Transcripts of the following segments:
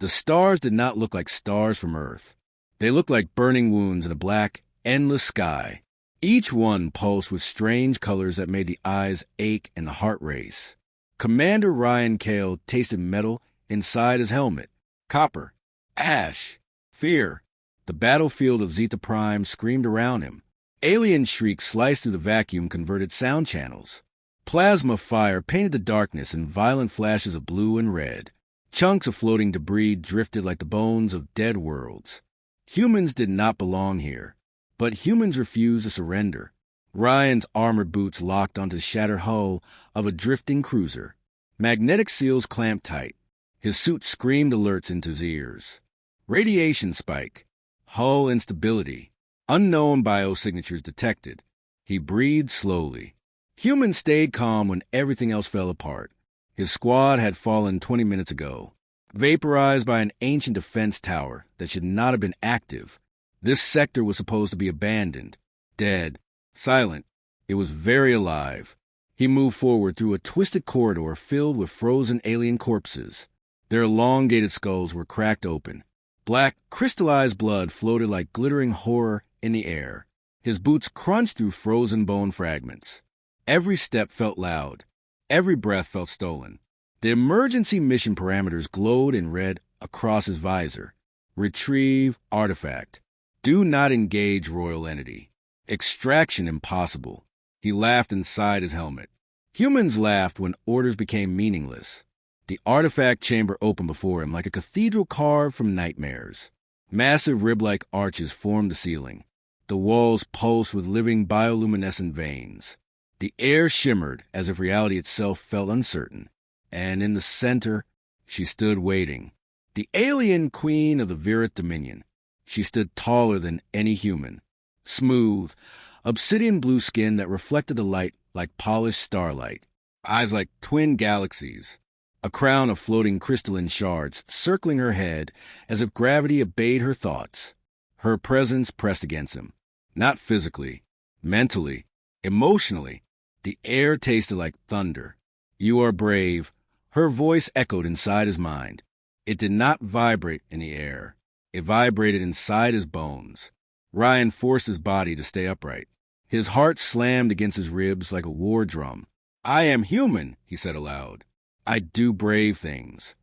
The stars did not look like stars from Earth. They looked like burning wounds in a black, endless sky. Each one pulsed with strange colors that made the eyes ache and the heart race. Commander Ryan Kael tasted metal inside his helmet. Copper. Ash. Fear. The battlefield of Zeta Prime screamed around him. Alien shrieks sliced through the vacuum-converted sound channels. Plasma fire painted the darkness in violent flashes of blue and red. Chunks of floating debris drifted like the bones of dead worlds. Humans did not belong here, but humans refused to surrender. Ryan's armored boots locked onto the shattered hull of a drifting cruiser. Magnetic seals clamped tight. His suit screamed alerts into his ears. Radiation spike. Hull instability. Unknown biosignatures detected. He breathed slowly. Humans stayed calm when everything else fell apart. His squad had fallen 20 minutes ago, vaporized by an ancient defense tower that should not have been active. This sector was supposed to be abandoned, dead, silent. It was very alive. He moved forward through a twisted corridor filled with frozen alien corpses. Their elongated skulls were cracked open. Black, crystallized blood floated like glittering horror in the air. His boots crunched through frozen bone fragments. Every step felt loud. Every breath felt stolen. The emergency mission parameters glowed in red across his visor. Retrieve artifact. Do not engage royal entity. Extraction impossible. He laughed inside his helmet. Humans laughed when orders became meaningless. The artifact chamber opened before him like a cathedral carved from nightmares. Massive rib-like arches formed the ceiling. The walls pulsed with living bioluminescent veins. The air shimmered as if reality itself felt uncertain. And in the center, she stood waiting. The alien queen of the Virith Dominion. She stood taller than any human. Smooth, obsidian blue skin that reflected the light like polished starlight. Eyes like twin galaxies. A crown of floating crystalline shards circling her head as if gravity obeyed her thoughts. Her presence pressed against him. Not physically, mentally, emotionally. The air tasted like thunder. You are brave. Her voice echoed inside his mind. It did not vibrate in the air. It vibrated inside his bones. Ryan forced his body to stay upright. His heart slammed against his ribs like a war drum. I am human, he said aloud. I do brave things.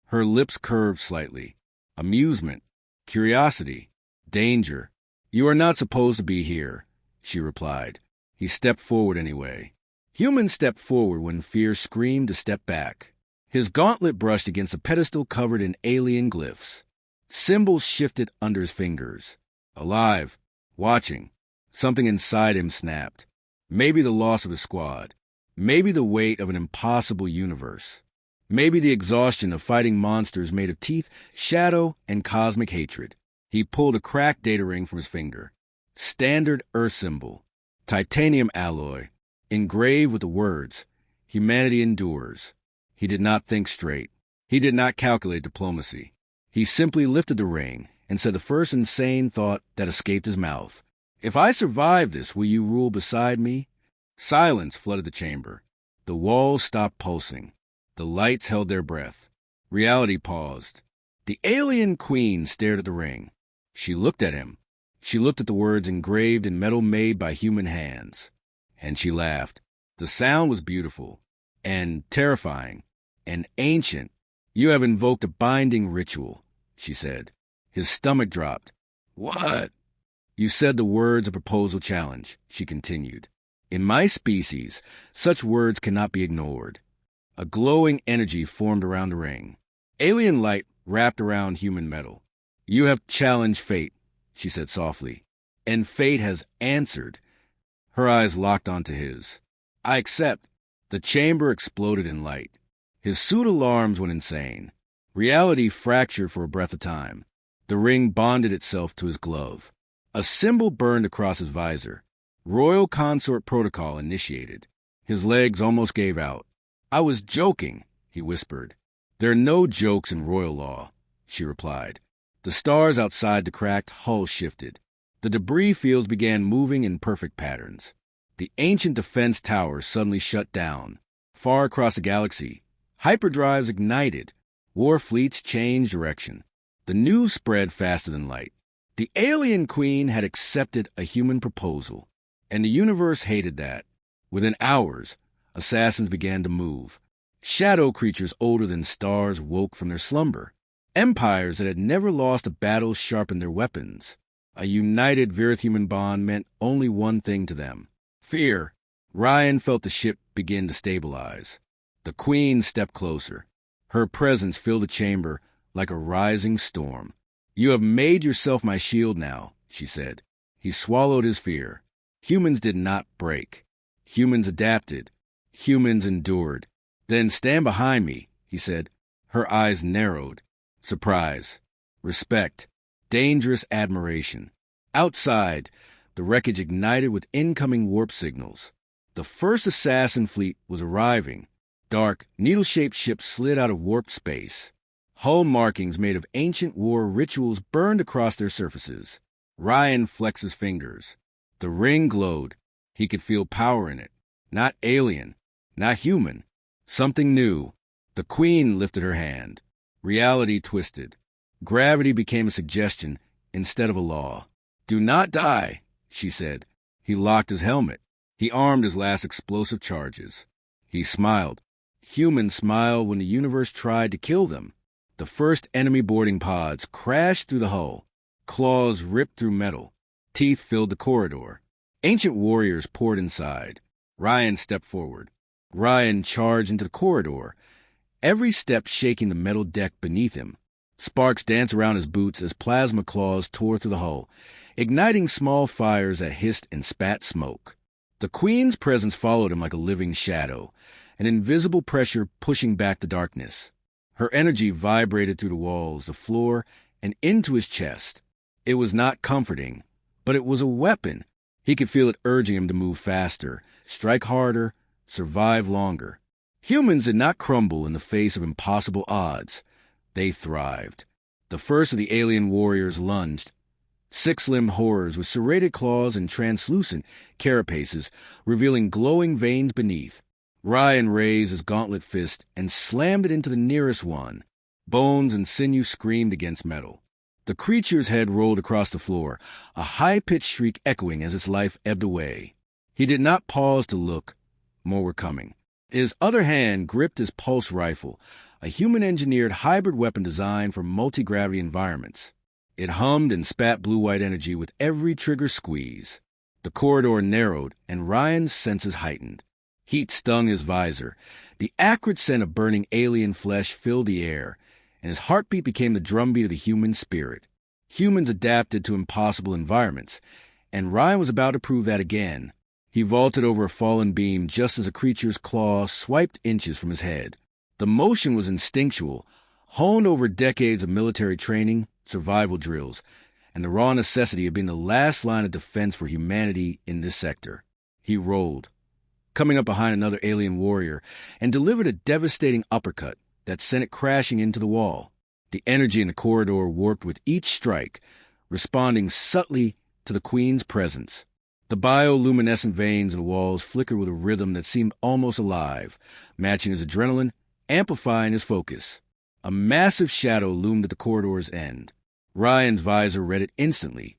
Her lips curved slightly. Amusement, curiosity, danger. You are not supposed to be here, she replied. He stepped forward anyway. Humans stepped forward when fear screamed to step back. His gauntlet brushed against a pedestal covered in alien glyphs. Symbols shifted under his fingers. Alive, watching. Something inside him snapped. Maybe the loss of his squad. Maybe the weight of an impossible universe. Maybe the exhaustion of fighting monsters made of teeth, shadow, and cosmic hatred. He pulled a cracked data ring from his finger. Standard Earth symbol. Titanium alloy, engraved with the words, Humanity endures. He did not think straight. He did not calculate diplomacy. He simply lifted the ring and said the first insane thought that escaped his mouth. If I survive this, will you rule beside me? Silence flooded the chamber. The walls stopped pulsing. The lights held their breath. Reality paused. The alien queen stared at the ring. She looked at him. She looked at the words engraved in metal made by human hands. And she laughed. The sound was beautiful. And terrifying. And ancient. You have invoked a binding ritual, she said. His stomach dropped. What? You said the words of proposal challenge, she continued. In my species, such words cannot be ignored. A glowing energy formed around the ring. Alien light wrapped around human metal. You have challenged fate, she said softly, and fate has answered. Her eyes locked onto his. I accept. The chamber exploded in light. His suit alarms went insane. Reality fractured for a breath of time. The ring bonded itself to his glove. A symbol burned across his visor. Royal Consort Protocol initiated. His legs almost gave out. I was joking, he whispered. There are no jokes in royal law, she replied. The stars outside the cracked hull shifted. The debris fields began moving in perfect patterns. The ancient defense tower suddenly shut down. Far across the galaxy, hyperdrives ignited. War fleets changed direction. The news spread faster than light. The alien queen had accepted a human proposal, and the universe hated that. Within hours, assassins began to move. Shadow creatures older than stars woke from their slumber. Empires that had never lost a battle sharpened their weapons. A united Virihuman bond meant only one thing to them: fear. Ryan felt the ship begin to stabilize. The queen stepped closer. Her presence filled the chamber like a rising storm. "You have made yourself my shield now," she said. He swallowed his fear. Humans did not break. Humans adapted. Humans endured. "Then stand behind me," he said. Her eyes narrowed. Surprise. Respect. Dangerous admiration. Outside, the wreckage ignited with incoming warp signals. The first assassin fleet was arriving. Dark, needle-shaped ships slid out of warp space. Hull markings made of ancient war rituals burned across their surfaces. Ryan flexed his fingers. The ring glowed. He could feel power in it. Not alien. Not human. Something new. The queen lifted her hand. Reality twisted. Gravity became a suggestion instead of a law. "Do not die," she said. He locked his helmet. He armed his last explosive charges. He smiled. Humans smiled when the universe tried to kill them. The first enemy boarding pods crashed through the hull. Claws ripped through metal. Teeth filled the corridor. Ancient warriors poured inside. Ryan stepped forward. Ryan charged into the corridor, every step shaking the metal deck beneath him. Sparks danced around his boots as plasma claws tore through the hull, igniting small fires that hissed and spat smoke. The queen's presence followed him like a living shadow, an invisible pressure pushing back the darkness. Her energy vibrated through the walls, the floor, and into his chest. It was not comforting, but it was a weapon. He could feel it urging him to move faster, strike harder, survive longer. Humans did not crumble in the face of impossible odds. They thrived. The first of the alien warriors lunged. Six-limbed horrors with serrated claws and translucent carapaces, revealing glowing veins beneath. Ryan raised his gauntlet fist and slammed it into the nearest one. Bones and sinew screamed against metal. The creature's head rolled across the floor, a high-pitched shriek echoing as its life ebbed away. He did not pause to look. More were coming. His other hand gripped his pulse rifle, a human-engineered hybrid weapon designed for multi-gravity environments. It hummed and spat blue-white energy with every trigger squeeze. The corridor narrowed, and Ryan's senses heightened. Heat stung his visor. The acrid scent of burning alien flesh filled the air, and his heartbeat became the drumbeat of the human spirit. Humans adapted to impossible environments, and Ryan was about to prove that again. He vaulted over a fallen beam just as a creature's claw swiped inches from his head. The motion was instinctual, honed over decades of military training, survival drills, and the raw necessity of being the last line of defense for humanity in this sector. He rolled, coming up behind another alien warrior, and delivered a devastating uppercut that sent it crashing into the wall. The energy in the corridor warped with each strike, responding subtly to the queen's presence. The bioluminescent veins in the walls flickered with a rhythm that seemed almost alive, matching his adrenaline, amplifying his focus. A massive shadow loomed at the corridor's end. Ryan's visor read it instantly.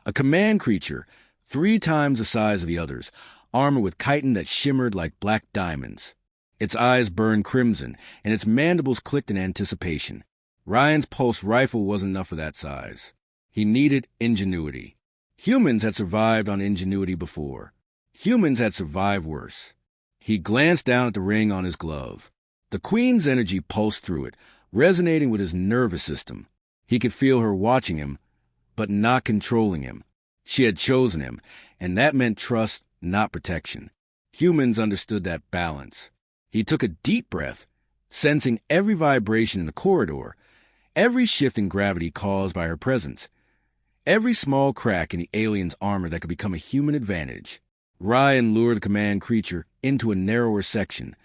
A command creature, 3 times the size of the others, armored with chitin that shimmered like black diamonds. Its eyes burned crimson, and its mandibles clicked in anticipation. Ryan's pulse rifle wasn't enough for that size. He needed Ingenuity. Humans had survived on Ingenuity before. Humans had survived worse. He glanced down at the ring on his glove. The queen's energy pulsed through it, resonating with his nervous system. He could feel her watching him, but not controlling him. She had chosen him, and that meant trust, not protection. Humans understood that balance. He took a deep breath, sensing every vibration in the corridor, every shift in gravity caused by her presence, every small crack in the alien's armor that could become a human advantage. Ryan lured the command creature into a narrower section,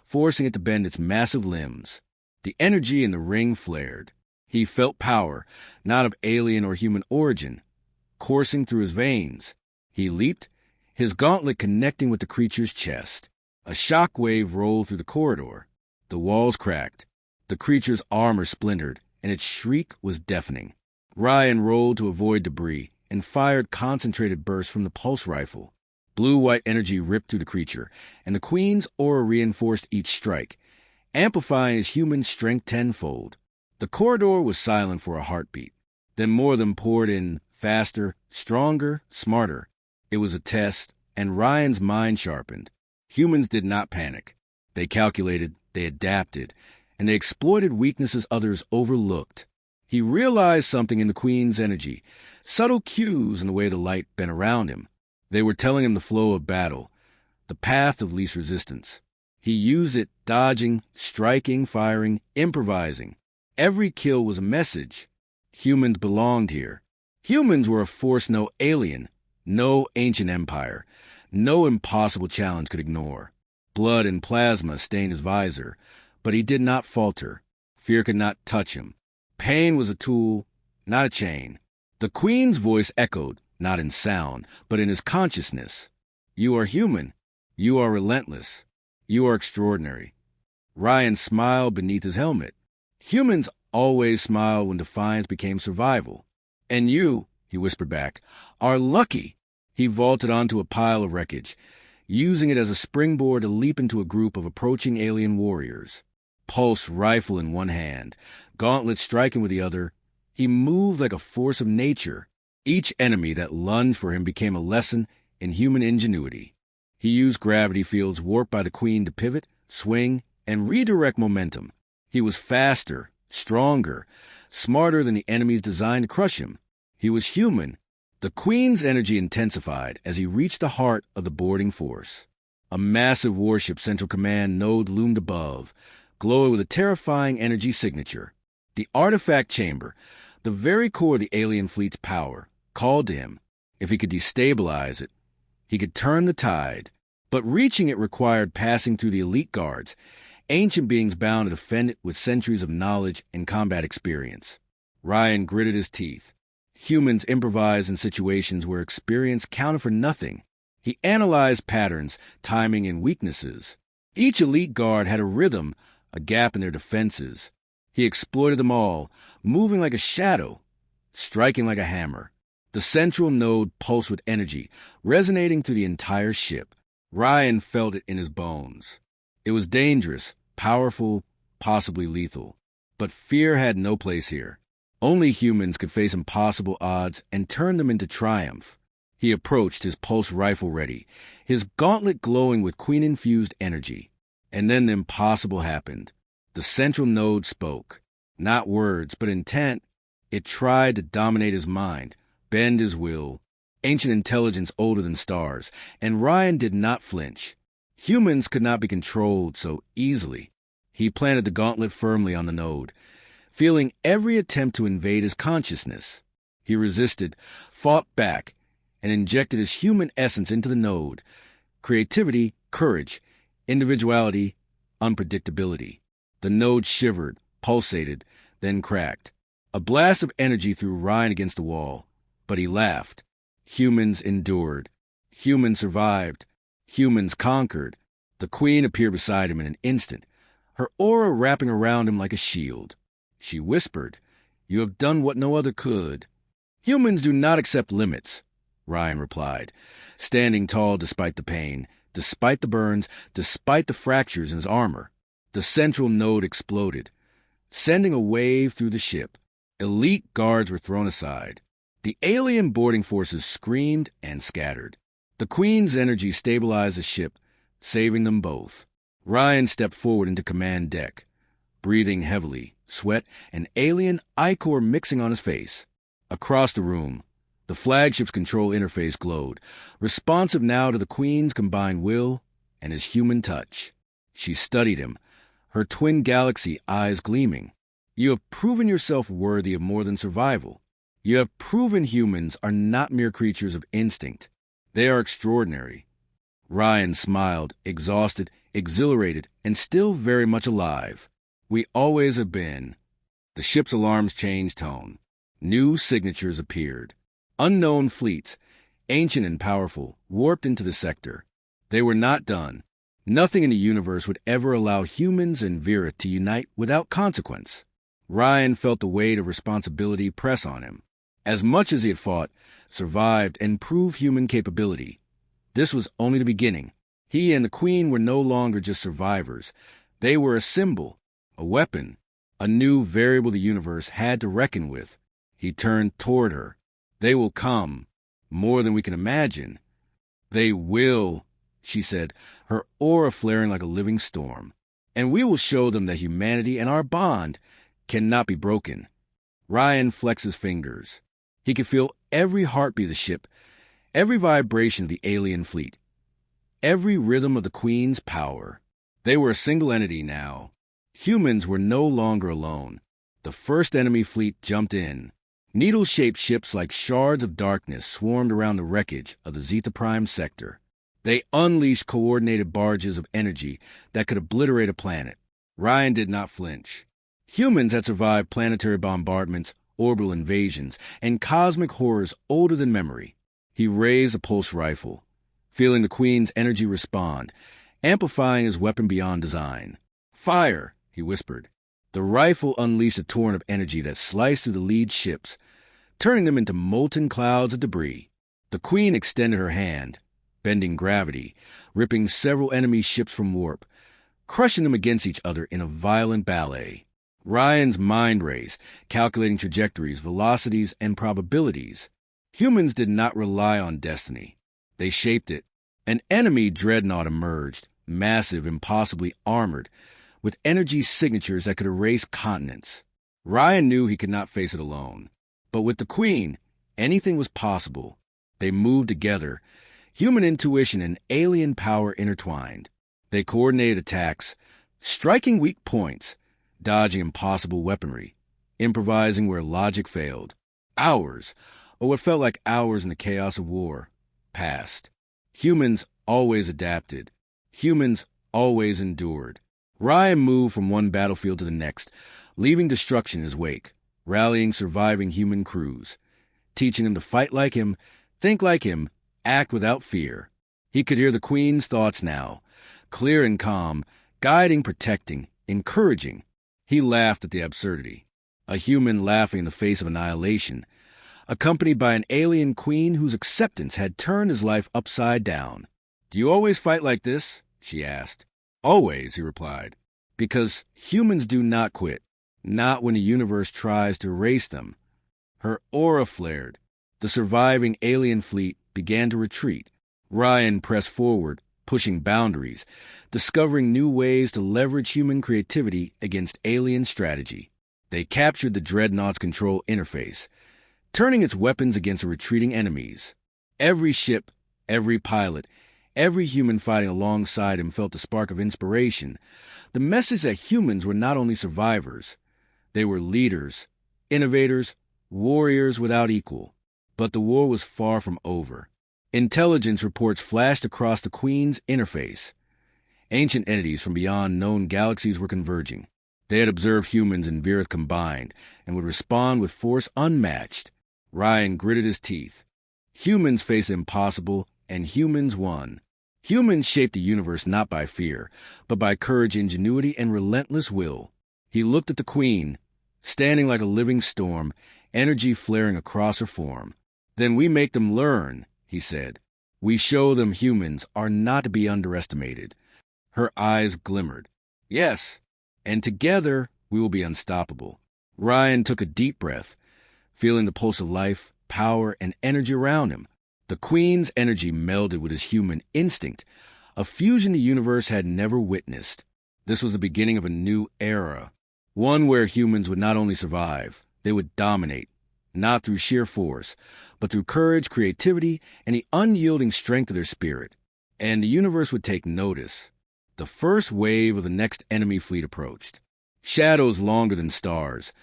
forcing it to bend its massive limbs. The energy in the ring flared. He felt power, not of alien or human origin, coursing through his veins. He leaped, his gauntlet connecting with the creature's chest. A shock wave rolled through the corridor. The walls cracked. The creature's armor splintered, and its shriek was deafening. Ryan rolled to avoid debris and fired concentrated bursts from the pulse rifle. Blue-white energy ripped through the creature, and the Queen's aura reinforced each strike, amplifying his human strength tenfold. The corridor was silent for a heartbeat. Then more of them poured in, faster, stronger, smarter. It was a test, and Ryan's mind sharpened. Humans did not panic. They calculated, they adapted, and they exploited weaknesses others overlooked. He realized something in the Queen's energy, subtle cues in the way the light bent around him. They were telling him the flow of battle, the path of least resistance. He used it, dodging, striking, firing, improvising. Every kill was a message. Humans belonged here. Humans were a force no alien, no ancient empire, no impossible challenge could ignore. Blood and plasma stained his visor, but he did not falter. Fear could not touch him. Pain was a tool, not a chain. The Queen's voice echoed, not in sound, but in his consciousness. You are human. You are relentless. You are extraordinary. Ryan smiled beneath his helmet. Humans always smiled when defiance became survival. And you, he whispered back, are lucky. He vaulted onto a pile of wreckage, using it as a springboard to leap into a group of approaching alien warriors. Pulse rifle in one hand, gauntlet striking with the other, he moved like a force of nature. Each enemy that lunged for him became a lesson in human ingenuity. He used gravity fields warped by the Queen to pivot, swing, and redirect momentum. He was faster, stronger, smarter than the enemies designed to crush him. He was human. The Queen's energy intensified as he reached the heart of the boarding force. A massive warship Central Command node loomed above, glowing with a terrifying energy signature. The artifact chamber, the very core of the alien fleet's power, called to him. If he could destabilize it, he could turn the tide. But reaching it required passing through the elite guards, ancient beings bound to defend it with centuries of knowledge and combat experience. Ryan gritted his teeth. Humans improvised in situations where experience counted for nothing. He analyzed patterns, timing, and weaknesses. Each elite guard had a rhythm, a gap in their defenses. He exploited them all, moving like a shadow, striking like a hammer. The central node pulsed with energy, resonating through the entire ship. Ryan felt it in his bones. It was dangerous, powerful, possibly lethal. But fear had no place here. Only humans could face impossible odds and turn them into triumph. He approached, his pulse rifle ready, his gauntlet glowing with Queen-infused energy. And then the impossible happened. The central node spoke. Not words, but intent. It tried to dominate his mind, bend his will. Ancient intelligence older than stars, and Ryan did not flinch. Humans could not be controlled so easily. He planted the gauntlet firmly on the node, feeling every attempt to invade his consciousness. He resisted, fought back, and injected his human essence into the node. Creativity, courage, individuality, unpredictability. The node shivered, pulsated, then cracked. A blast of energy threw Ryan against the wall, but he laughed. Humans endured. Humans survived. Humans conquered. The Queen appeared beside him in an instant, her aura wrapping around him like a shield. She whispered, "You have done what no other could." "Humans do not accept limits," Ryan replied, standing tall despite the pain, despite the burns, despite the fractures in his armor. The central node exploded, sending a wave through the ship. Elite guards were thrown aside. The alien boarding forces screamed and scattered. The Queen's energy stabilized the ship, saving them both. Ryan stepped forward into command deck, breathing heavily, sweat and alien ichor mixing on his face. Across the room, the flagship's control interface glowed, responsive now to the Queen's combined will and his human touch. She studied him, her twin galaxy eyes gleaming. "You have proven yourself worthy of more than survival. You have proven humans are not mere creatures of instinct. They are extraordinary." Ryan smiled, exhausted, exhilarated, and still very much alive. "We always have been." The ship's alarms changed tone. New signatures appeared. Unknown fleets, ancient and powerful, warped into the sector. They were not done. Nothing in the universe would ever allow humans and Vera to unite without consequence. Ryan felt the weight of responsibility press on him. As much as he had fought, survived, and proved human capability, this was only the beginning. He and the Queen were no longer just survivors. They were a symbol, a weapon, a new variable the universe had to reckon with. He turned toward her. They will come, more than we can imagine. They will, she said, her aura flaring like a living storm. And we will show them that humanity and our bond cannot be broken. Ryan flexed his fingers. He could feel every heartbeat of the ship, every vibration of the alien fleet, every rhythm of the Queen's power. They were a single entity now. Humans were no longer alone. The first enemy fleet jumped in. Needle-shaped ships like shards of darkness swarmed around the wreckage of the Zeta Prime sector. They unleashed coordinated barges of energy that could obliterate a planet. Ryan did not flinch. Humans had survived planetary bombardments, orbital invasions, and cosmic horrors older than memory. He raised a pulse rifle, feeling the Queen's energy respond, amplifying his weapon beyond design. "Fire," he whispered. The rifle unleashed a torrent of energy that sliced through the lead ships, turning them into molten clouds of debris. The Queen extended her hand, bending gravity, ripping several enemy ships from warp, crushing them against each other in a violent ballet. Ryan's mind raced, calculating trajectories, velocities, and probabilities. Humans did not rely on destiny. They shaped it. An enemy dreadnought emerged, massive, impossibly armored, with energy signatures that could erase continents. Ryan knew he could not face it alone. But with the Queen, anything was possible. They moved together, human intuition and alien power intertwined. They coordinated attacks, striking weak points, dodging impossible weaponry, improvising where logic failed. Hours, or what felt like hours in the chaos of war, passed. Humans always adapted. Humans always endured. Ryan moved from one battlefield to the next, leaving destruction in his wake, rallying surviving human crews, teaching them to fight like him, think like him, act without fear. He could hear the Queen's thoughts now, clear and calm, guiding, protecting, encouraging. He laughed at the absurdity. A human laughing in the face of annihilation, accompanied by an alien Queen whose acceptance had turned his life upside down. "Do you always fight like this?" she asked. "Always," he replied. "Because humans do not quit, not when the universe tries to erase them." Her aura flared. The surviving alien fleet began to retreat. Ryan pressed forward, pushing boundaries, discovering new ways to leverage human creativity against alien strategy. They captured the dreadnought's control interface, turning its weapons against retreating enemies. Every ship, every pilot, every human fighting alongside him felt a spark of inspiration, the message that humans were not only survivors, they were leaders, innovators, warriors without equal. But the war was far from over. Intelligence reports flashed across the Queen's interface. Ancient entities from beyond known galaxies were converging. They had observed humans and Virith combined and would respond with force unmatched. Ryan gritted his teeth. Humans faced the impossible, and humans won. Humans shaped the universe not by fear, but by courage, ingenuity, and relentless will. He looked at the Queen, standing like a living storm, energy flaring across her form. "Then we make them learn," he said. "We show them humans are not to be underestimated." Her eyes glimmered. "Yes, and together we will be unstoppable." Ryan took a deep breath, feeling the pulse of life, power, and energy around him. The Queen's energy melded with his human instinct, a fusion the universe had never witnessed. This was the beginning of a new era, one where humans would not only survive, they would dominate, not through sheer force, but through courage, creativity, and the unyielding strength of their spirit. And the universe would take notice. The first wave of the next enemy fleet approached. Shadows longer than stars,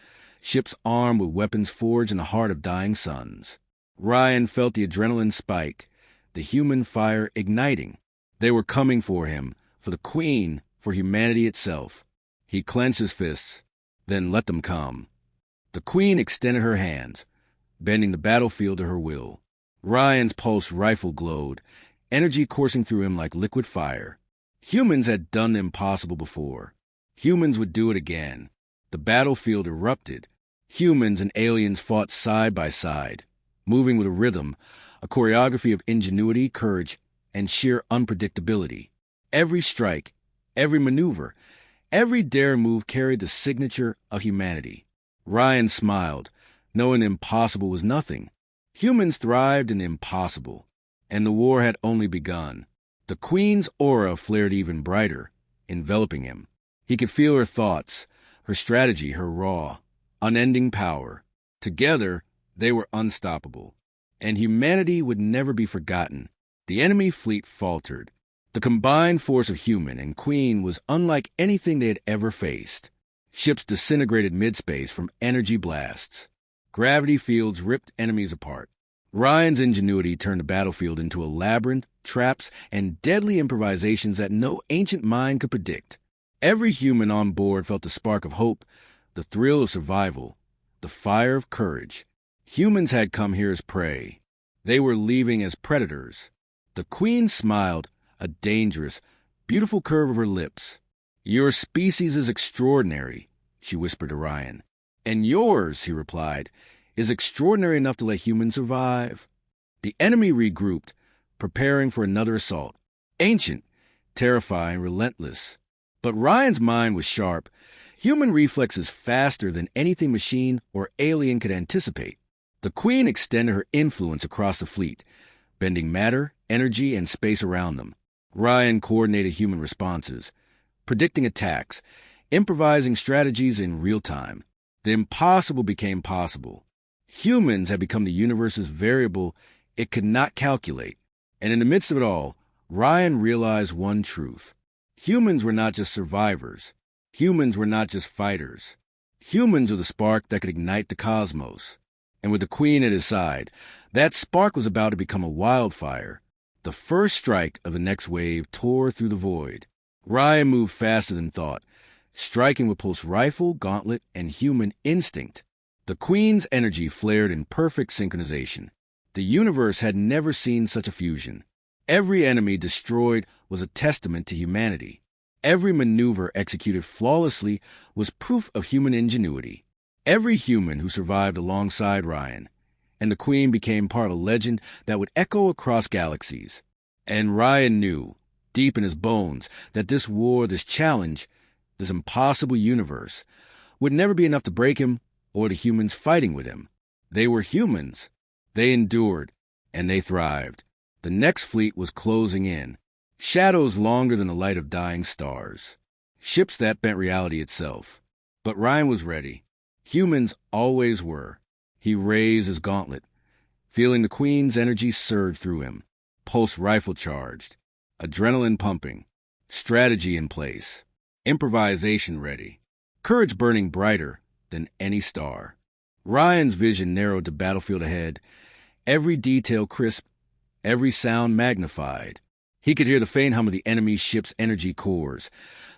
ships armed with weapons forged in the heart of dying suns. Ryan felt the adrenaline spike, the human fire igniting. They were coming for him, for the Queen, for humanity itself. He clenched his fists, then let them come. The Queen extended her hands, bending the battlefield to her will. Ryan's pulse rifle glowed, energy coursing through him like liquid fire. Humans had done the impossible before. Humans would do it again. The battlefield erupted. Humans and aliens fought side by side, moving with a rhythm, a choreography of ingenuity, courage, and sheer unpredictability. Every strike, every maneuver, every dare move carried the signature of humanity. Ryan smiled, knowing the impossible was nothing. Humans thrived in the impossible, and the war had only begun. The Queen's aura flared even brighter, enveloping him. He could feel her thoughts, her strategy, her raw, unending power. Together, they were unstoppable, and humanity would never be forgotten. The enemy fleet faltered. The combined force of human and Queen was unlike anything they had ever faced. Ships disintegrated mid-space from energy blasts. Gravity fields ripped enemies apart. Ryan's ingenuity turned the battlefield into a labyrinth, traps, and deadly improvisations that no ancient mind could predict. Every human on board felt the spark of hope, the thrill of survival, the fire of courage. Humans had come here as prey. They were leaving as predators. The Queen smiled, a dangerous, beautiful curve of her lips. "Your species is extraordinary," she whispered to Ryan. "And yours," he replied, "is extraordinary enough to let humans survive." The enemy regrouped, preparing for another assault. Ancient, terrifying, relentless. But Ryan's mind was sharp. Human reflexes faster than anything machine or alien could anticipate. The Queen extended her influence across the fleet, bending matter, energy, and space around them. Ryan coordinated human responses, predicting attacks, improvising strategies in real time. The impossible became possible. Humans had become the universe's variable it could not calculate. And in the midst of it all, Ryan realized one truth. Humans were not just survivors. Humans were not just fighters. Humans were the spark that could ignite the cosmos. And with the Queen at his side, that spark was about to become a wildfire. The first strike of the next wave tore through the void. Ryan moved faster than thought, striking with pulse rifle, gauntlet, and human instinct. The Queen's energy flared in perfect synchronization. The universe had never seen such a fusion. Every enemy destroyed was a testament to humanity. Every maneuver executed flawlessly was proof of human ingenuity. Every human who survived alongside Ryan, and the Queen became part of a legend that would echo across galaxies. And Ryan knew, deep in his bones, that this war, this challenge, this impossible universe, would never be enough to break him or the humans fighting with him. They were humans. They endured, and they thrived. The next fleet was closing in, shadows longer than the light of dying stars, ships that bent reality itself. But Ryan was ready. Humans always were. He raised his gauntlet, feeling the Queen's energy surge through him, pulse rifle charged, adrenaline pumping, strategy in place, improvisation ready, courage burning brighter than any star. Ryan's vision narrowed the battlefield ahead, every detail crisp, every sound magnified. He could hear the faint hum of the enemy ship's energy cores,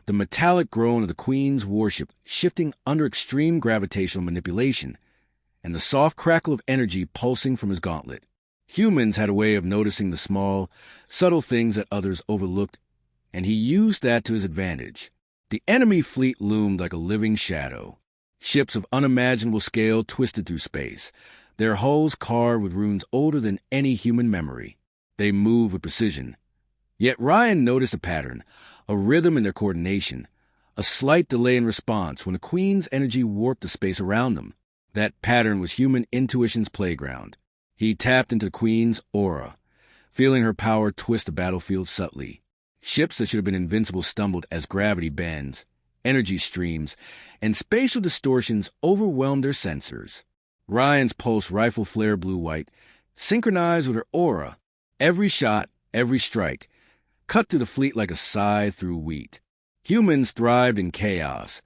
the metallic groan of the Queen's warship shifting under extreme gravitational manipulation, and the soft crackle of energy pulsing from his gauntlet. Humans had a way of noticing the small, subtle things that others overlooked, and he used that to his advantage. The enemy fleet loomed like a living shadow. Ships of unimaginable scale twisted through space, their hulls carved with runes older than any human memory. They moved with precision. Yet Ryan noticed a pattern, a rhythm in their coordination, a slight delay in response when the Queen's energy warped the space around them. That pattern was human intuition's playground. He tapped into the Queen's aura, feeling her power twist the battlefield subtly. Ships that should have been invincible stumbled as gravity bends, energy streams, and spatial distortions overwhelmed their sensors. Ryan's pulse rifle flared blue-white, synchronized with her aura. Every shot, every strike, cut through the fleet like a scythe through wheat. Humans thrived in chaos,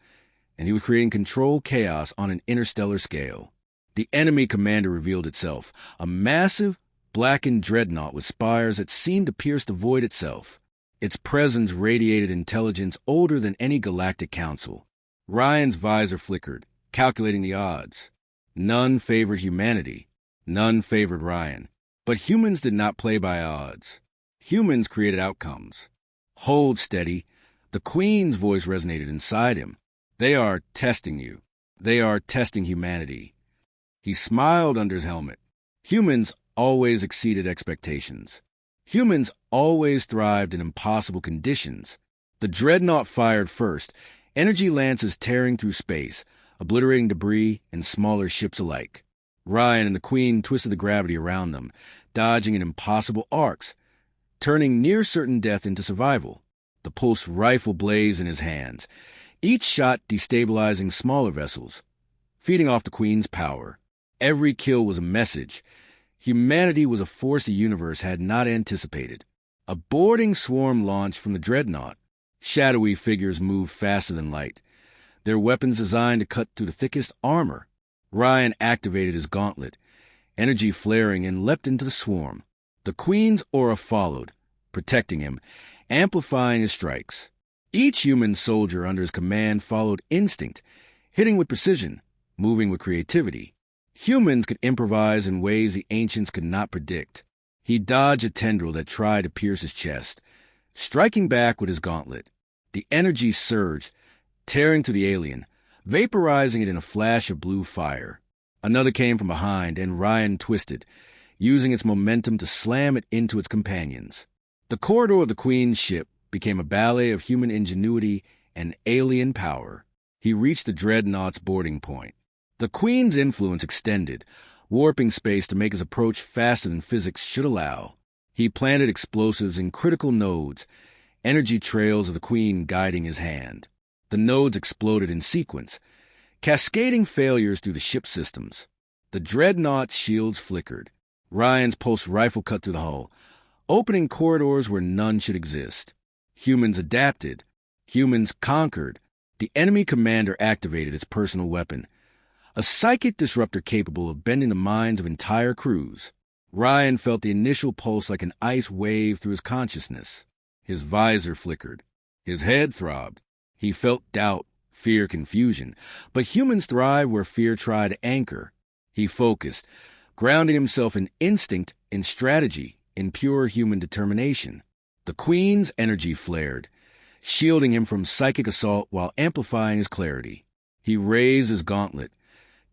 and he was creating controlled chaos on an interstellar scale. The enemy commander revealed itself, a massive, blackened dreadnought with spires that seemed to pierce the void itself. Its presence radiated intelligence older than any galactic council. Ryan's visor flickered, calculating the odds. None favored humanity. None favored Ryan. But humans did not play by odds. Humans created outcomes. Hold steady. The Queen's voice resonated inside him. They are testing you. They are testing humanity. He smiled under his helmet. Humans always exceeded expectations. Humans always thrived in impossible conditions. The dreadnought fired first, energy lances tearing through space, obliterating debris and smaller ships alike. Ryan and the Queen twisted the gravity around them, dodging in impossible arcs, turning near-certain death into survival. The pulse rifle blazed in his hands, each shot destabilizing smaller vessels, feeding off the Queen's power. Every kill was a message. Humanity was a force the universe had not anticipated. A boarding swarm launched from the dreadnought. Shadowy figures moved faster than light, their weapons designed to cut through the thickest armor. Ryan activated his gauntlet, energy flaring, and leapt into the swarm. The Queen's aura followed, protecting him, amplifying his strikes. Each human soldier under his command followed instinct, hitting with precision, moving with creativity. Humans could improvise in ways the ancients could not predict. He dodged a tendril that tried to pierce his chest, striking back with his gauntlet. The energy surged, tearing through the alien, vaporizing it in a flash of blue fire. Another came from behind, and Ryan twisted, using its momentum to slam it into its companions. The corridor of the Queen's ship became a ballet of human ingenuity and alien power. He reached the dreadnought's boarding point. The Queen's influence extended, warping space to make his approach faster than physics should allow. He planted explosives in critical nodes, energy trails of the Queen guiding his hand. The nodes exploded in sequence, cascading failures through the ship's systems. The dreadnought's shields flickered. Ryan's pulse rifle cut through the hull, opening corridors where none should exist. Humans adapted. Humans conquered. The enemy commander activated its personal weapon, a psychic disruptor capable of bending the minds of entire crews. Ryan felt the initial pulse like an ice wave through his consciousness. His visor flickered. His head throbbed. He felt doubt, fear, confusion. But humans thrive where fear tried to anchor. He focused, grounding himself in instinct, in strategy, in pure human determination. The Queen's energy flared, shielding him from psychic assault while amplifying his clarity. He raised his gauntlet,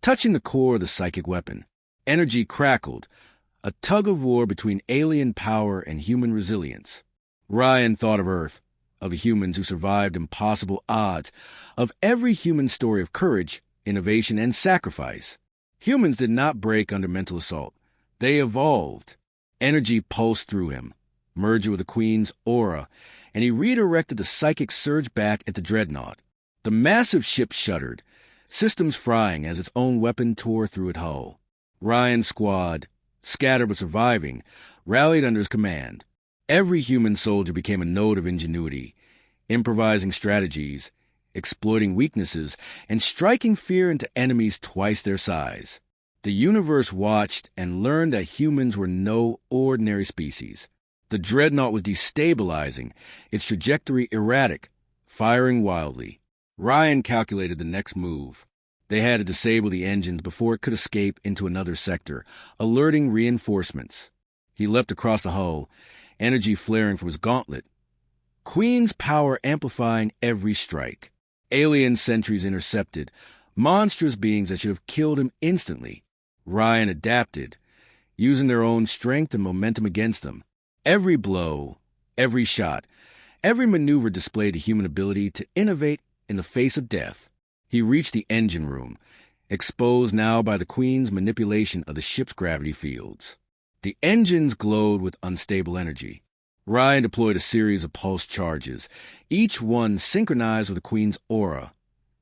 touching the core of the psychic weapon. Energy crackled, a tug-of-war between alien power and human resilience. Ryan thought of Earth, of the humans who survived impossible odds, of every human story of courage, innovation, and sacrifice. Humans did not break under mental assault. They evolved. Energy pulsed through him, merged with the Queen's aura, and he redirected the psychic surge back at the dreadnought. The massive ship shuddered, systems frying as its own weapon tore through its hull. Ryan's squad, scattered but surviving, rallied under his command. Every human soldier became a node of ingenuity, improvising strategies, exploiting weaknesses, and striking fear into enemies twice their size. The universe watched and learned that humans were no ordinary species. The dreadnought was destabilizing, its trajectory erratic, firing wildly. Ryan calculated the next move. They had to disable the engines before it could escape into another sector, alerting reinforcements. He leapt across the hull, energy flaring from his gauntlet. Queen's power amplifying every strike. Alien sentries intercepted, monstrous beings that should have killed him instantly. Ryan adapted, using their own strength and momentum against them. Every blow, every shot, every maneuver displayed the human ability to innovate in the face of death. He reached the engine room, exposed now by the Queen's manipulation of the ship's gravity fields. The engines glowed with unstable energy. Ryan deployed a series of pulse charges, each one synchronized with the Queen's aura,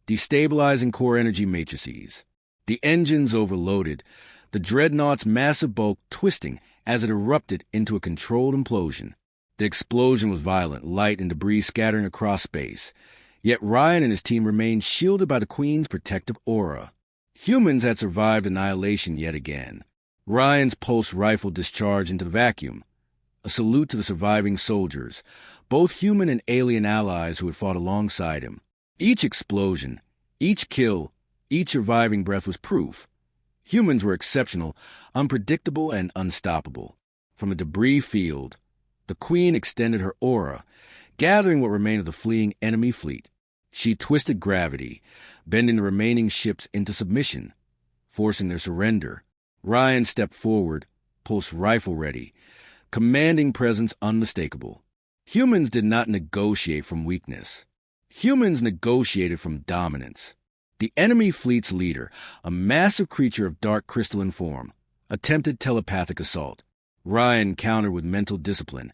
destabilizing core energy matrices. The engines overloaded, the dreadnought's massive bulk twisting as it erupted into a controlled implosion. The explosion was violent, light and debris scattering across space. Yet Ryan and his team remained shielded by the Queen's protective aura. Humans had survived annihilation yet again. Ryan's pulse rifle discharged into the vacuum, a salute to the surviving soldiers, both human and alien allies who had fought alongside him. Each explosion, each kill, each surviving breath was proof. Humans were exceptional, unpredictable, and unstoppable. From a debris field, the Queen extended her aura, gathering what remained of the fleeing enemy fleet. She twisted gravity, bending the remaining ships into submission, forcing their surrender. Ryan stepped forward, pulse rifle ready, commanding presence unmistakable. Humans did not negotiate from weakness. Humans negotiated from dominance. The enemy fleet's leader, a massive creature of dark crystalline form, attempted telepathic assault. Ryan countered with mental discipline,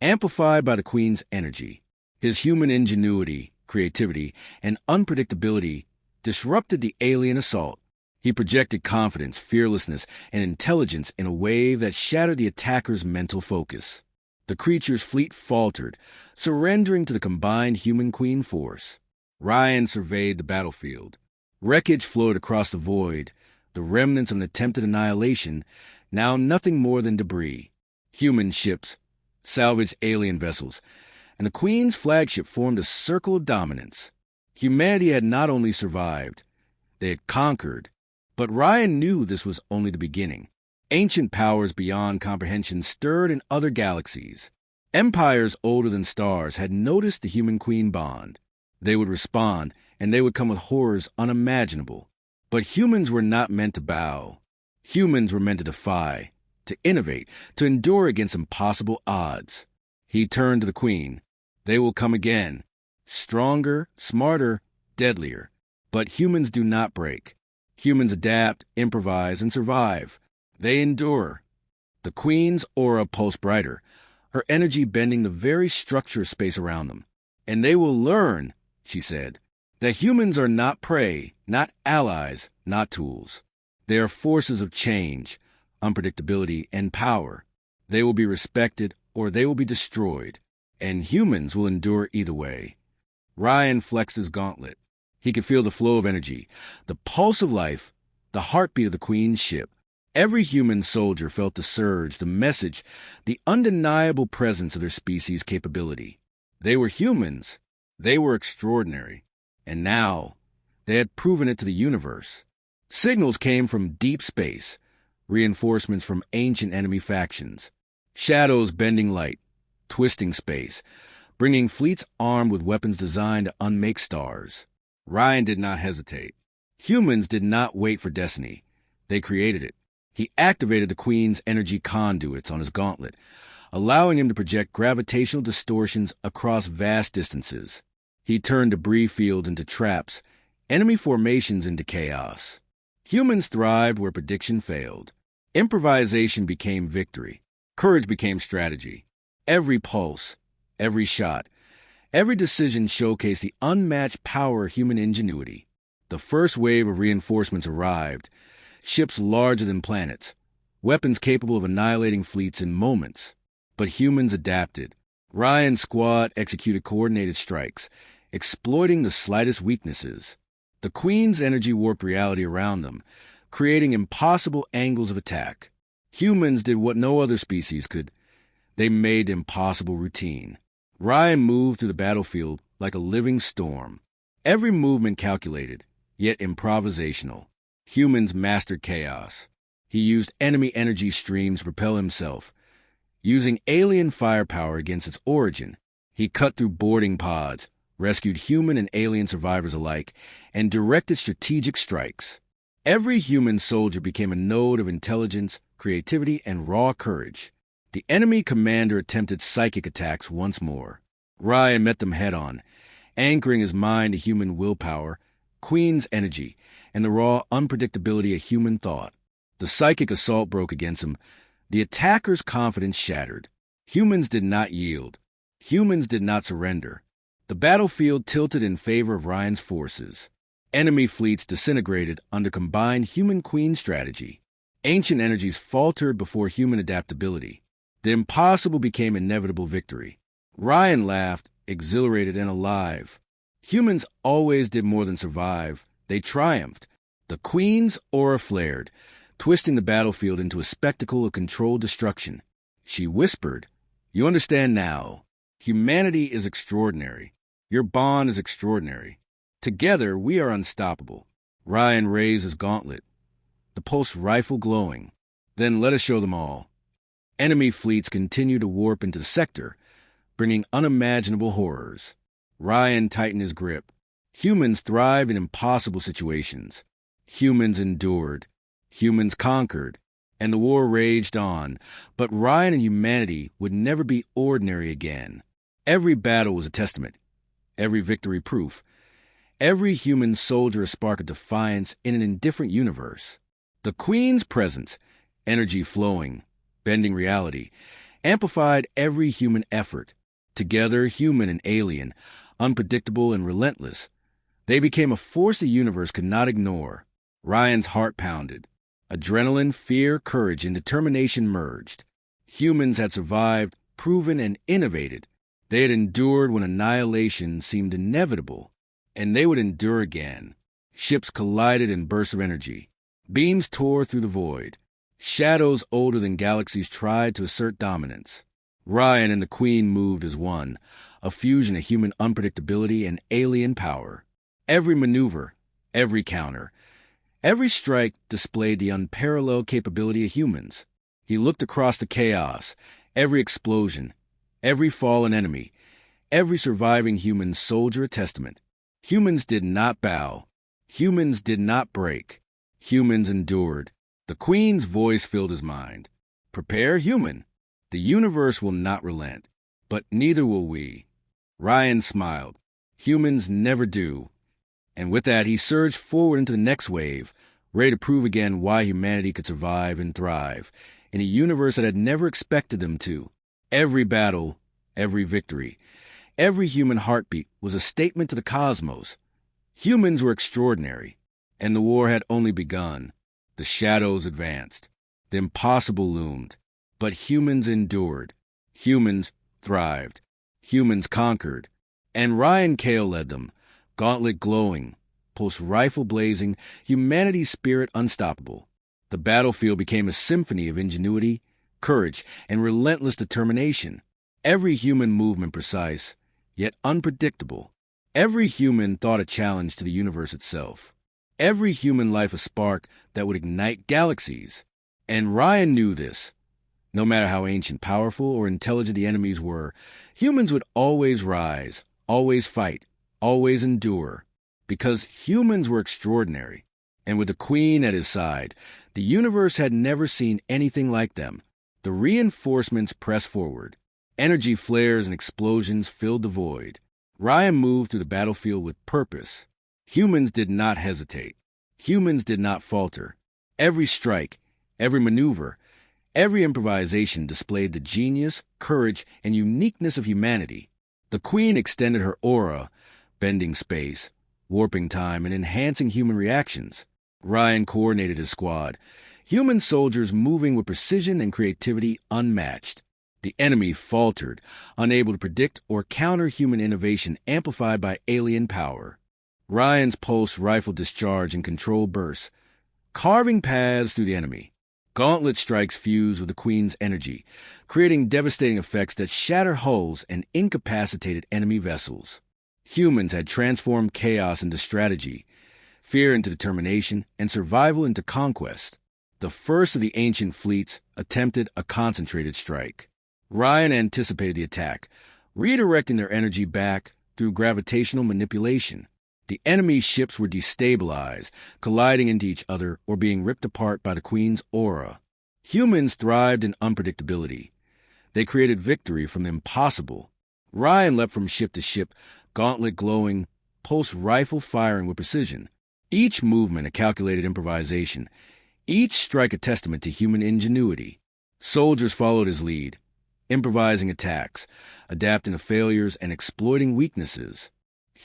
amplified by the Queen's energy. His human ingenuity, creativity, and unpredictability disrupted the alien assault. He projected confidence, fearlessness, and intelligence in a wave that shattered the attacker's mental focus. The creature's fleet faltered, surrendering to the combined human-queen force. Ryan surveyed the battlefield. Wreckage flowed across the void, the remnants of an attempted annihilation, now nothing more than debris. Human ships, salvaged alien vessels, and the Queen's flagship formed a circle of dominance. Humanity had not only survived, they had conquered. But Ryan knew this was only the beginning. Ancient powers beyond comprehension stirred in other galaxies. Empires older than stars had noticed the human-queen bond. They would respond, and they would come with horrors unimaginable. But humans were not meant to bow. Humans were meant to defy, to innovate, to endure against impossible odds. He turned to the Queen. They will come again. Stronger, smarter, deadlier. But humans do not break. Humans adapt, improvise, and survive. They endure. The Queen's aura pulsed brighter, her energy bending the very structure of space around them. And they will learn, she said, that humans are not prey, not allies, not tools. They are forces of change, unpredictability, and power. They will be respected or they will be destroyed, and humans will endure either way. Ryan flexed his gauntlet. He could feel the flow of energy, the pulse of life, the heartbeat of the Queen's ship. Every human soldier felt the surge, the message, the undeniable presence of their species' capability. They were humans. They were extraordinary. And now, they had proven it to the universe. Signals came from deep space, reinforcements from ancient enemy factions, shadows bending light, twisting space, bringing fleets armed with weapons designed to unmake stars. Ryan did not hesitate. Humans did not wait for destiny. They created it. He activated the Queen's energy conduits on his gauntlet, allowing him to project gravitational distortions across vast distances. He turned debris fields into traps, enemy formations into chaos. Humans thrived where prediction failed. Improvisation became victory. Courage became strategy. Every pulse, every shot, every decision showcased the unmatched power of human ingenuity. The first wave of reinforcements arrived, ships larger than planets, weapons capable of annihilating fleets in moments. But humans adapted. Ryan's squad executed coordinated strikes, exploiting the slightest weaknesses. The Queen's energy warped reality around them, creating impossible angles of attack. Humans did what no other species could. They made impossible routine. Ryan moved through the battlefield like a living storm. Every movement calculated, yet improvisational. Humans mastered chaos. He used enemy energy streams to propel himself. Using alien firepower against its origin, he cut through boarding pods, rescued human and alien survivors alike, and directed strategic strikes. Every human soldier became a node of intelligence, creativity, and raw courage. The enemy commander attempted psychic attacks once more. Ryan met them head-on, anchoring his mind to human willpower, Queen's energy, and the raw unpredictability of human thought. The psychic assault broke against him. The attacker's confidence shattered. Humans did not yield. Humans did not surrender. The battlefield tilted in favor of Ryan's forces. Enemy fleets disintegrated under combined human-queen strategy. Ancient energies faltered before human adaptability. The impossible became inevitable victory. Ryan laughed, exhilarated and alive. Humans always did more than survive. They triumphed. The Queen's aura flared, twisting the battlefield into a spectacle of controlled destruction. She whispered, "You understand now. Humanity is extraordinary. Your bond is extraordinary. Together, we are unstoppable." Ryan raised his gauntlet, the pulse rifle glowing. "Then let us show them all." Enemy fleets continued to warp into the sector, bringing unimaginable horrors. Ryan tightened his grip. Humans thrive in impossible situations. Humans endured. Humans conquered. And the war raged on. But Ryan and humanity would never be ordinary again. Every battle was a testament. Every victory proof. Every human soldier a spark of defiance in an indifferent universe. The Queen's presence, energy flowing, bending reality, amplified every human effort. Together, human and alien, unpredictable and relentless, they became a force the universe could not ignore. Ryan's heart pounded. Adrenaline, fear, courage, and determination merged. Humans had survived, proven, and innovated. They had endured when annihilation seemed inevitable, and they would endure again. Ships collided in bursts of energy. Beams tore through the void. Shadows older than galaxies tried to assert dominance. Ryan and the Queen moved as one, a fusion of human unpredictability and alien power. Every maneuver, every counter, every strike displayed the unparalleled capability of humans. He looked across the chaos, every explosion, every fallen enemy, every surviving human soldier a testament. Humans did not bow. Humans did not break. Humans endured. The Queen's voice filled his mind. Prepare, human. The universe will not relent, but neither will we. Ryan smiled. Humans never do. And with that, he surged forward into the next wave, ready to prove again why humanity could survive and thrive in a universe that had never expected them to. Every battle, every victory, every human heartbeat was a statement to the cosmos. Humans were extraordinary, and the war had only begun. The shadows advanced. The impossible loomed. But humans endured. Humans thrived. Humans conquered. And Ryan Kael led them, gauntlet glowing, pulse rifle blazing, humanity's spirit unstoppable. The battlefield became a symphony of ingenuity, courage, and relentless determination. Every human movement precise, yet unpredictable. Every human thought a challenge to the universe itself. Every human life a spark that would ignite galaxies. And Ryan knew this. No matter how ancient, powerful, or intelligent the enemies were, humans would always rise, always fight, always endure. Because humans were extraordinary. And with the Queen at his side, the universe had never seen anything like them. The reinforcements pressed forward. Energy flares and explosions filled the void. Ryan moved through the battlefield with purpose. Humans did not hesitate. Humans did not falter. Every strike, every maneuver, every improvisation displayed the genius, courage, and uniqueness of humanity. The Queen extended her aura, bending space, warping time, and enhancing human reactions. Ryan coordinated his squad, human soldiers moving with precision and creativity unmatched. The enemy faltered, unable to predict or counter human innovation amplified by alien power. Ryan's pulse rifle discharged in controlled bursts, carving paths through the enemy. Gauntlet strikes fused with the Queen's energy, creating devastating effects that shatter hulls and incapacitated enemy vessels. Humans had transformed chaos into strategy, fear into determination, and survival into conquest. The first of the ancient fleets attempted a concentrated strike. Ryan anticipated the attack, redirecting their energy back through gravitational manipulation. The enemy's ships were destabilized, colliding into each other or being ripped apart by the Queen's aura. Humans thrived in unpredictability. They created victory from the impossible. Ryan leapt from ship to ship, gauntlet glowing, pulse rifle firing with precision. Each movement a calculated improvisation, each strike a testament to human ingenuity. Soldiers followed his lead, improvising attacks, adapting to failures, and exploiting weaknesses.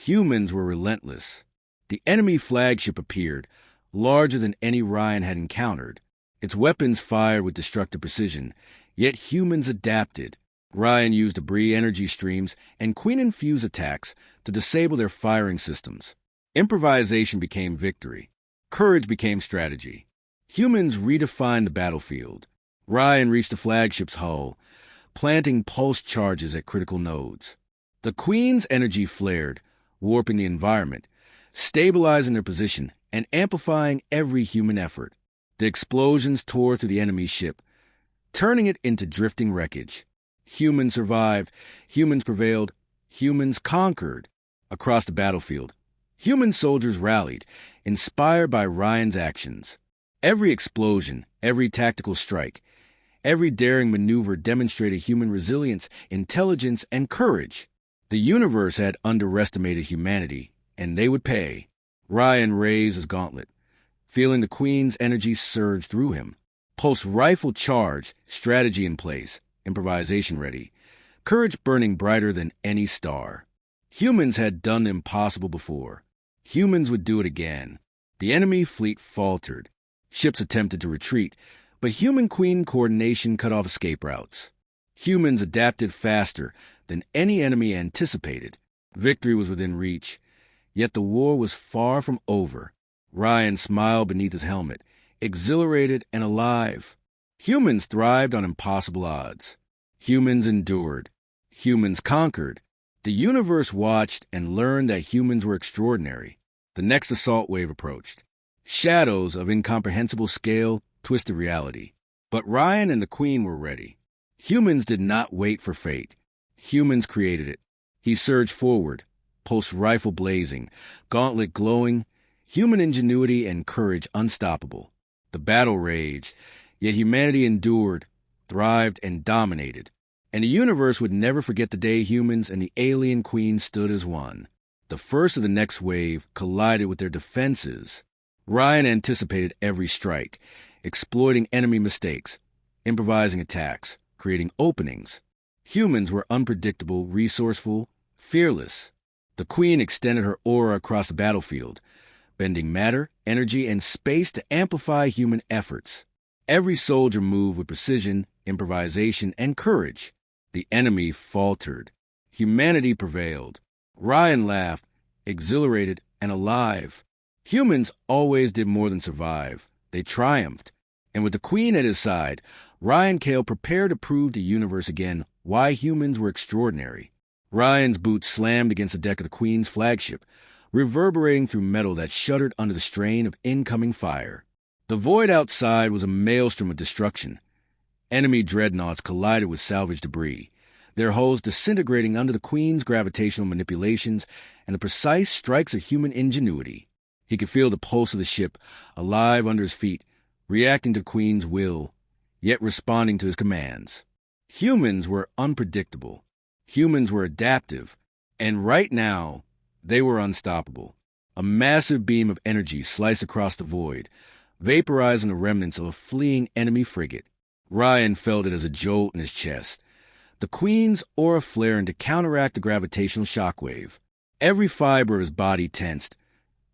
Humans were relentless. The enemy flagship appeared, larger than any Ryan had encountered. Its weapons fired with destructive precision, yet humans adapted. Ryan used debris energy streams and Queen-infused attacks to disable their firing systems. Improvisation became victory. Courage became strategy. Humans redefined the battlefield. Ryan reached the flagship's hull, planting pulse charges at critical nodes. The Queen's energy flared, warping the environment, stabilizing their position, and amplifying every human effort. The explosions tore through the enemy's ship, turning it into drifting wreckage. Humans survived. Humans prevailed. Humans conquered. Across the battlefield, human soldiers rallied, inspired by Ryan's actions. Every explosion, every tactical strike, every daring maneuver demonstrated human resilience, intelligence, and courage. The universe had underestimated humanity, and they would pay. Ryan raised his gauntlet, feeling the Queen's energy surge through him. Pulse rifle charged, strategy in place, improvisation ready, courage burning brighter than any star. Humans had done the impossible before. Humans would do it again. The enemy fleet faltered. Ships attempted to retreat, but human-queen coordination cut off escape routes. Humans adapted faster than any enemy anticipated. Victory was within reach, yet the war was far from over. Ryan smiled beneath his helmet, exhilarated and alive. Humans thrived on impossible odds. Humans endured. Humans conquered. The universe watched and learned that humans were extraordinary. The next assault wave approached. Shadows of incomprehensible scale twisted reality. But Ryan and the Queen were ready. Humans did not wait for fate. Humans created it. He surged forward, pulse rifle blazing, gauntlet glowing, human ingenuity and courage unstoppable. The battle raged, yet humanity endured, thrived, and dominated. And the universe would never forget the day humans and the alien Queen stood as one. The first of the next wave collided with their defenses. Ryan anticipated every strike, exploiting enemy mistakes, improvising attacks, creating openings. Humans were unpredictable, resourceful, fearless. The Queen extended her aura across the battlefield, bending matter, energy, and space to amplify human efforts. Every soldier moved with precision, improvisation, and courage. The enemy faltered. Humanity prevailed. Ryan laughed, exhilarated and alive. Humans always did more than survive. They triumphed. And with the Queen at his side, Ryan Kael prepared to prove to the universe again why humans were extraordinary. Ryan's boots slammed against the deck of the Queen's flagship, reverberating through metal that shuddered under the strain of incoming fire. The void outside was a maelstrom of destruction. Enemy dreadnoughts collided with salvage debris, their hulls disintegrating under the Queen's gravitational manipulations and the precise strikes of human ingenuity. He could feel the pulse of the ship, alive under his feet, reacting to the Queen's will, yet responding to his commands. Humans were unpredictable. Humans were adaptive. And right now, they were unstoppable. A massive beam of energy sliced across the void, vaporizing the remnants of a fleeing enemy frigate. Ryan felt it as a jolt in his chest. The Queen's aura flaring to counteract the gravitational shockwave. Every fiber of his body tensed,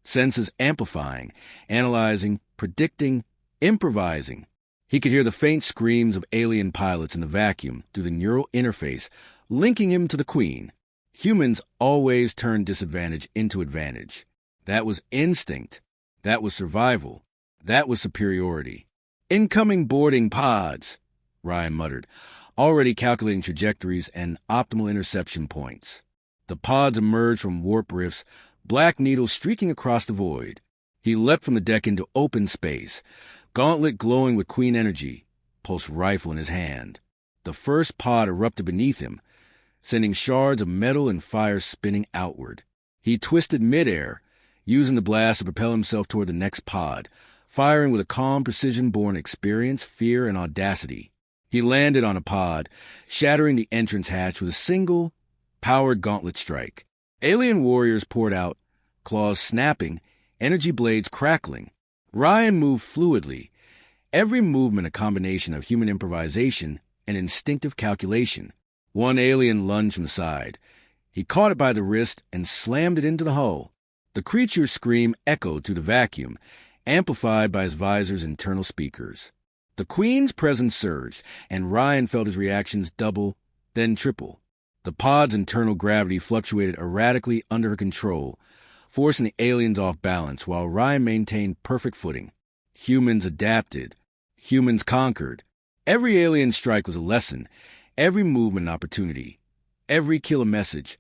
senses amplifying, analyzing, predicting, improvising. He could hear the faint screams of alien pilots in the vacuum through the neural interface, linking him to the Queen. Humans always turn disadvantage into advantage. That was instinct. That was survival. That was superiority. Incoming boarding pods, Ryan muttered, already calculating trajectories and optimal interception points. The pods emerged from warp rifts, black needles streaking across the void. He leapt from the deck into open space, gauntlet glowing with Queen energy, pulse rifle in his hand. The first pod erupted beneath him, sending shards of metal and fire spinning outward. He twisted midair, using the blast to propel himself toward the next pod, firing with a calm precision born experience, fear, and audacity. He landed on a pod, shattering the entrance hatch with a single, powered gauntlet strike. Alien warriors poured out, claws snapping, energy blades crackling. Ryan moved fluidly, every movement a combination of human improvisation and instinctive calculation. One alien lunged from the side. He caught it by the wrist and slammed it into the hull. The creature's scream echoed through the vacuum, amplified by his visor's internal speakers. The Queen's presence surged, and Ryan felt his reactions double, then triple. The pod's internal gravity fluctuated erratically under her control, forcing the aliens off balance while Ryan maintained perfect footing. Humans adapted. Humans conquered. Every alien strike was a lesson, every movement an opportunity, every kill a message.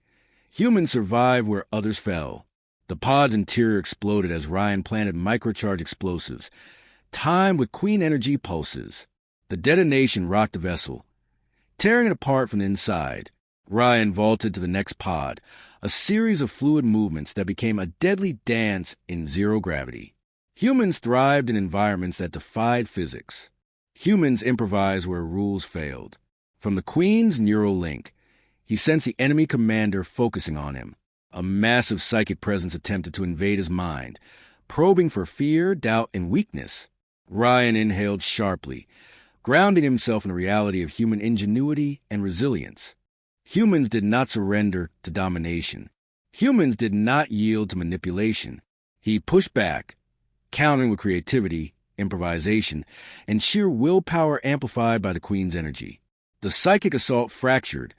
Humans survived where others fell. The pod's interior exploded as Ryan planted microcharge explosives, timed with Queen energy pulses. The detonation rocked the vessel, tearing it apart from the inside. Ryan vaulted to the next pod, a series of fluid movements that became a deadly dance in zero gravity. Humans thrived in environments that defied physics. Humans improvised where rules failed. From the Queen's neural link, he sensed the enemy commander focusing on him. A massive psychic presence attempted to invade his mind, probing for fear, doubt, and weakness. Ryan inhaled sharply, grounding himself in the reality of human ingenuity and resilience. Humans did not surrender to domination. Humans did not yield to manipulation. He pushed back, countering with creativity, improvisation, and sheer willpower amplified by the Queen's energy. The psychic assault fractured,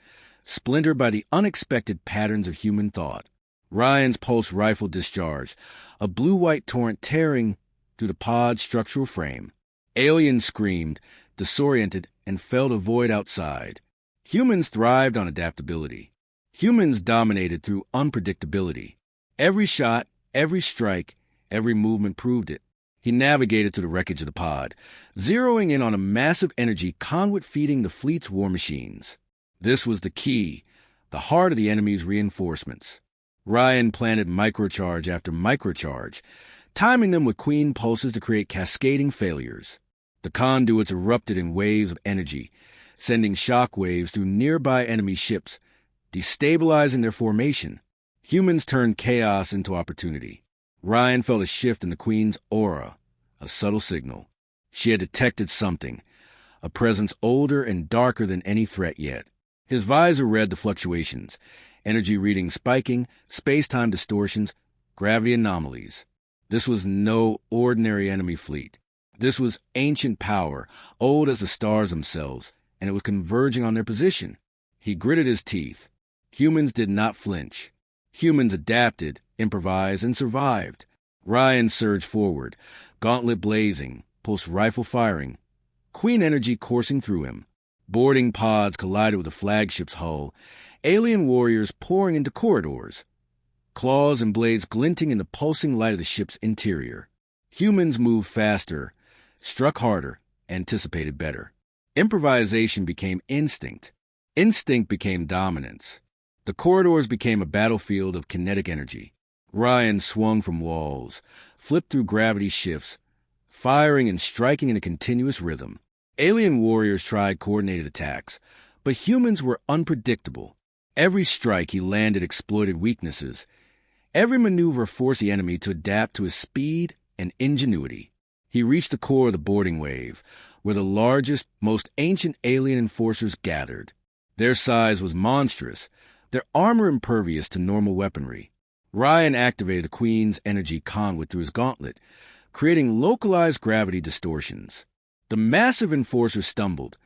splintered by the unexpected patterns of human thought. Ryan's pulse rifle discharged, a blue-white torrent tearing through the pod's structural frame. Aliens screamed, disoriented, and fell to void outside. Humans thrived on adaptability. Humans dominated through unpredictability. Every shot, every strike, every movement proved it. He navigated to the wreckage of the pod, zeroing in on a massive energy conduit feeding the fleet's war machines. This was the key, the heart of the enemy's reinforcements. Ryan planted microcharge after microcharge, timing them with Queen pulses to create cascading failures. The conduits erupted in waves of energy, sending shock waves through nearby enemy ships, destabilizing their formation. Humans turned chaos into opportunity. Ryan felt a shift in the Queen's aura, a subtle signal. She had detected something, a presence older and darker than any threat yet. His visor read the fluctuations, energy readings spiking, space-time distortions, gravity anomalies. This was no ordinary enemy fleet. This was ancient power, old as the stars themselves, and it was converging on their position. He gritted his teeth. Humans did not flinch. Humans adapted, improvised, and survived. Ryan surged forward, gauntlet blazing, pulse rifle firing, Queen energy coursing through him. Boarding pods collided with the flagship's hull, alien warriors pouring into corridors, claws and blades glinting in the pulsing light of the ship's interior. Humans moved faster, struck harder, anticipated better. Improvisation became instinct. Instinct became dominance. The corridors became a battlefield of kinetic energy. Ryan swung from walls, flipped through gravity shifts, firing and striking in a continuous rhythm. Alien warriors tried coordinated attacks, but humans were unpredictable. Every strike he landed exploited weaknesses. Every maneuver forced the enemy to adapt to his speed and ingenuity. He reached the core of the boarding wave, where the largest, most ancient alien enforcers gathered. Their size was monstrous, their armor impervious to normal weaponry. Ryan activated the Queen's energy conduit through his gauntlet, creating localized gravity distortions. The massive enforcers stumbled,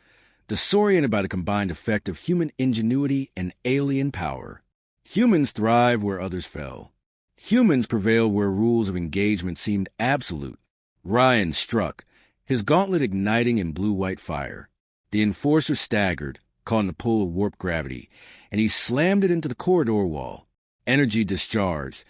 disoriented by the combined effect of human ingenuity and alien power. Humans thrived where others fell. Humans prevailed where rules of engagement seemed absolute. Ryan struck, his gauntlet igniting in blue-white fire. The enforcer staggered, caught in the pull of warp gravity, and he slammed it into the corridor wall. Energy discharged.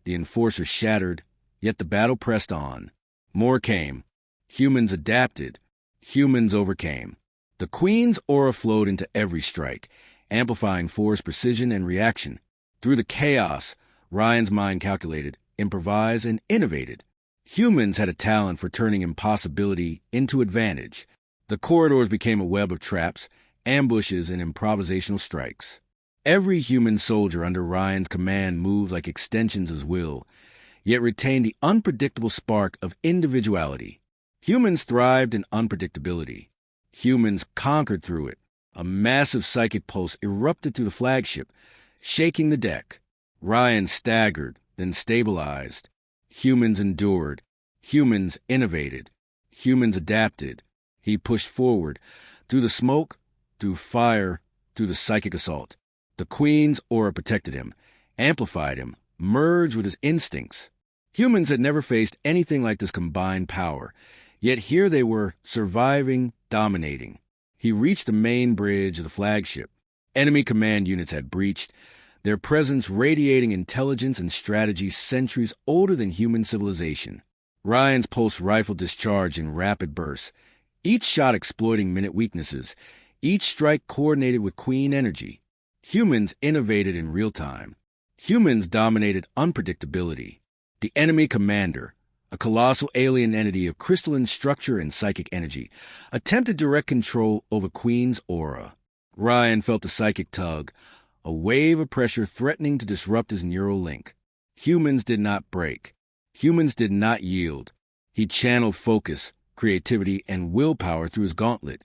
The enforcer shattered, yet the battle pressed on. More came. Humans adapted. Humans overcame. The Queen's aura flowed into every strike, amplifying force, precision, and reaction. Through the chaos, Ryan's mind calculated, improvised, and innovated. Humans had a talent for turning impossibility into advantage. The corridors became a web of traps, ambushes, and improvisational strikes. Every human soldier under Ryan's command moved like extensions of his will, yet retained the unpredictable spark of individuality. Humans thrived in unpredictability. Humans conquered through it. A massive psychic pulse erupted through the flagship, shaking the deck. Ryan staggered, then stabilized. Humans endured. Humans innovated. Humans adapted. He pushed forward, through the smoke, through fire, through the psychic assault. The Queen's aura protected him, amplified him, merged with his instincts. Humans had never faced anything like this combined power, yet here they were, surviving, dominating. He reached the main bridge of the flagship. Enemy command units had breached, their presence radiating intelligence and strategy centuries older than human civilization. Ryan's pulse rifle discharged in rapid bursts, each shot exploiting minute weaknesses, Each strike coordinated with Queen energy. Humans innovated in real time. Humans dominated unpredictability. The enemy commander, a colossal alien entity of crystalline structure and psychic energy, attempted direct control over Queen's aura. Ryan felt a psychic tug, a wave of pressure threatening to disrupt his neural link. Humans did not break. Humans did not yield. He channeled focus, creativity, and willpower through his gauntlet,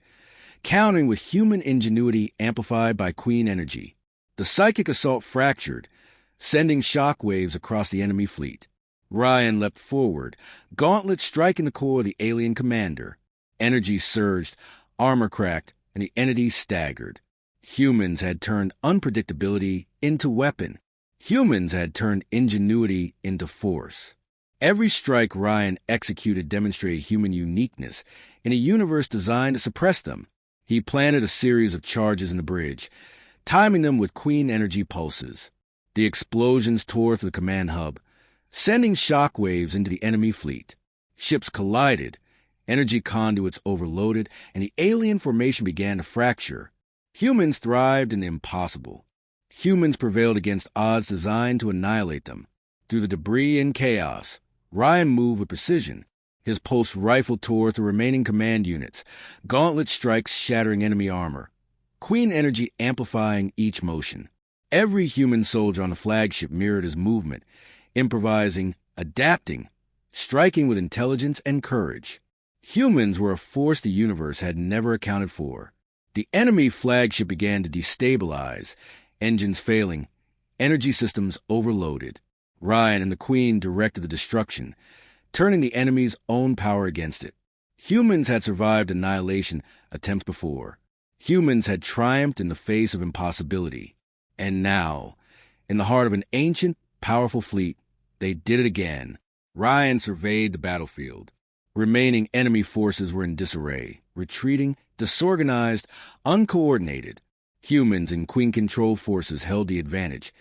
countering with human ingenuity amplified by Queen energy. The psychic assault fractured, sending shock waves across the enemy fleet. Ryan leapt forward, gauntlet striking the core of the alien commander. Energy surged, armor cracked, and the entity staggered. Humans had turned unpredictability into weapon. Humans had turned ingenuity into force. Every strike Ryan executed demonstrated human uniqueness in a universe designed to suppress them. He planted a series of charges in the bridge, timing them with Queen energy pulses. The explosions tore through the command hub, sending shock waves into the enemy fleet. Ships collided, energy conduits overloaded, and the alien formation began to fracture. Humans thrived in the impossible. Humans prevailed against odds designed to annihilate them. Through the debris and chaos, Ryan moved with precision. His pulse rifle tore through remaining command units, gauntlet strikes shattering enemy armor, Queen energy amplifying each motion. Every human soldier on the flagship mirrored his movement, improvising, adapting, striking with intelligence and courage. Humans were a force the universe had never accounted for. The enemy flagship began to destabilize, engines failing, energy systems overloaded. Ryan and the Queen directed the destruction, turning the enemy's own power against it. Humans had survived annihilation attempts before. Humans had triumphed in the face of impossibility. And now, in the heart of an ancient, powerful fleet, they did it again. Ryan surveyed the battlefield. Remaining enemy forces were in disarray, retreating, disorganized, uncoordinated. Humans and Queen control forces held the advantage,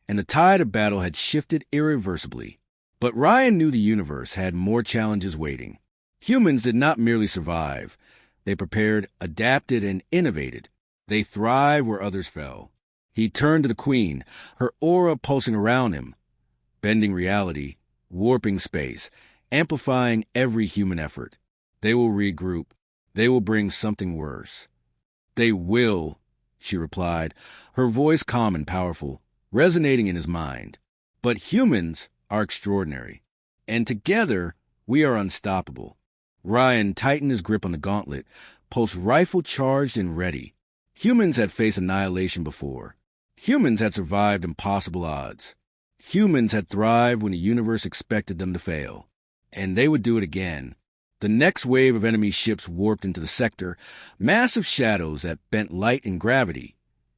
and the tide of battle had shifted irreversibly. But Ryan knew the universe had more challenges waiting. Humans did not merely survive. They prepared, adapted, and innovated. They thrived where others fell. He turned to the Queen, her aura pulsing around him, bending reality, warping space, amplifying every human effort. They will regroup. They will bring something worse. They will, she replied, her voice calm and powerful, resonating in his mind. But humans are extraordinary, and together we are unstoppable. Ryan tightened his grip on the gauntlet, pulse rifle charged and ready. Humans had faced annihilation before. Humans had survived impossible odds. Humans had thrived when the universe expected them to fail. And they would do it again. The next wave of enemy ships warped into the sector, massive shadows that bent light and gravity,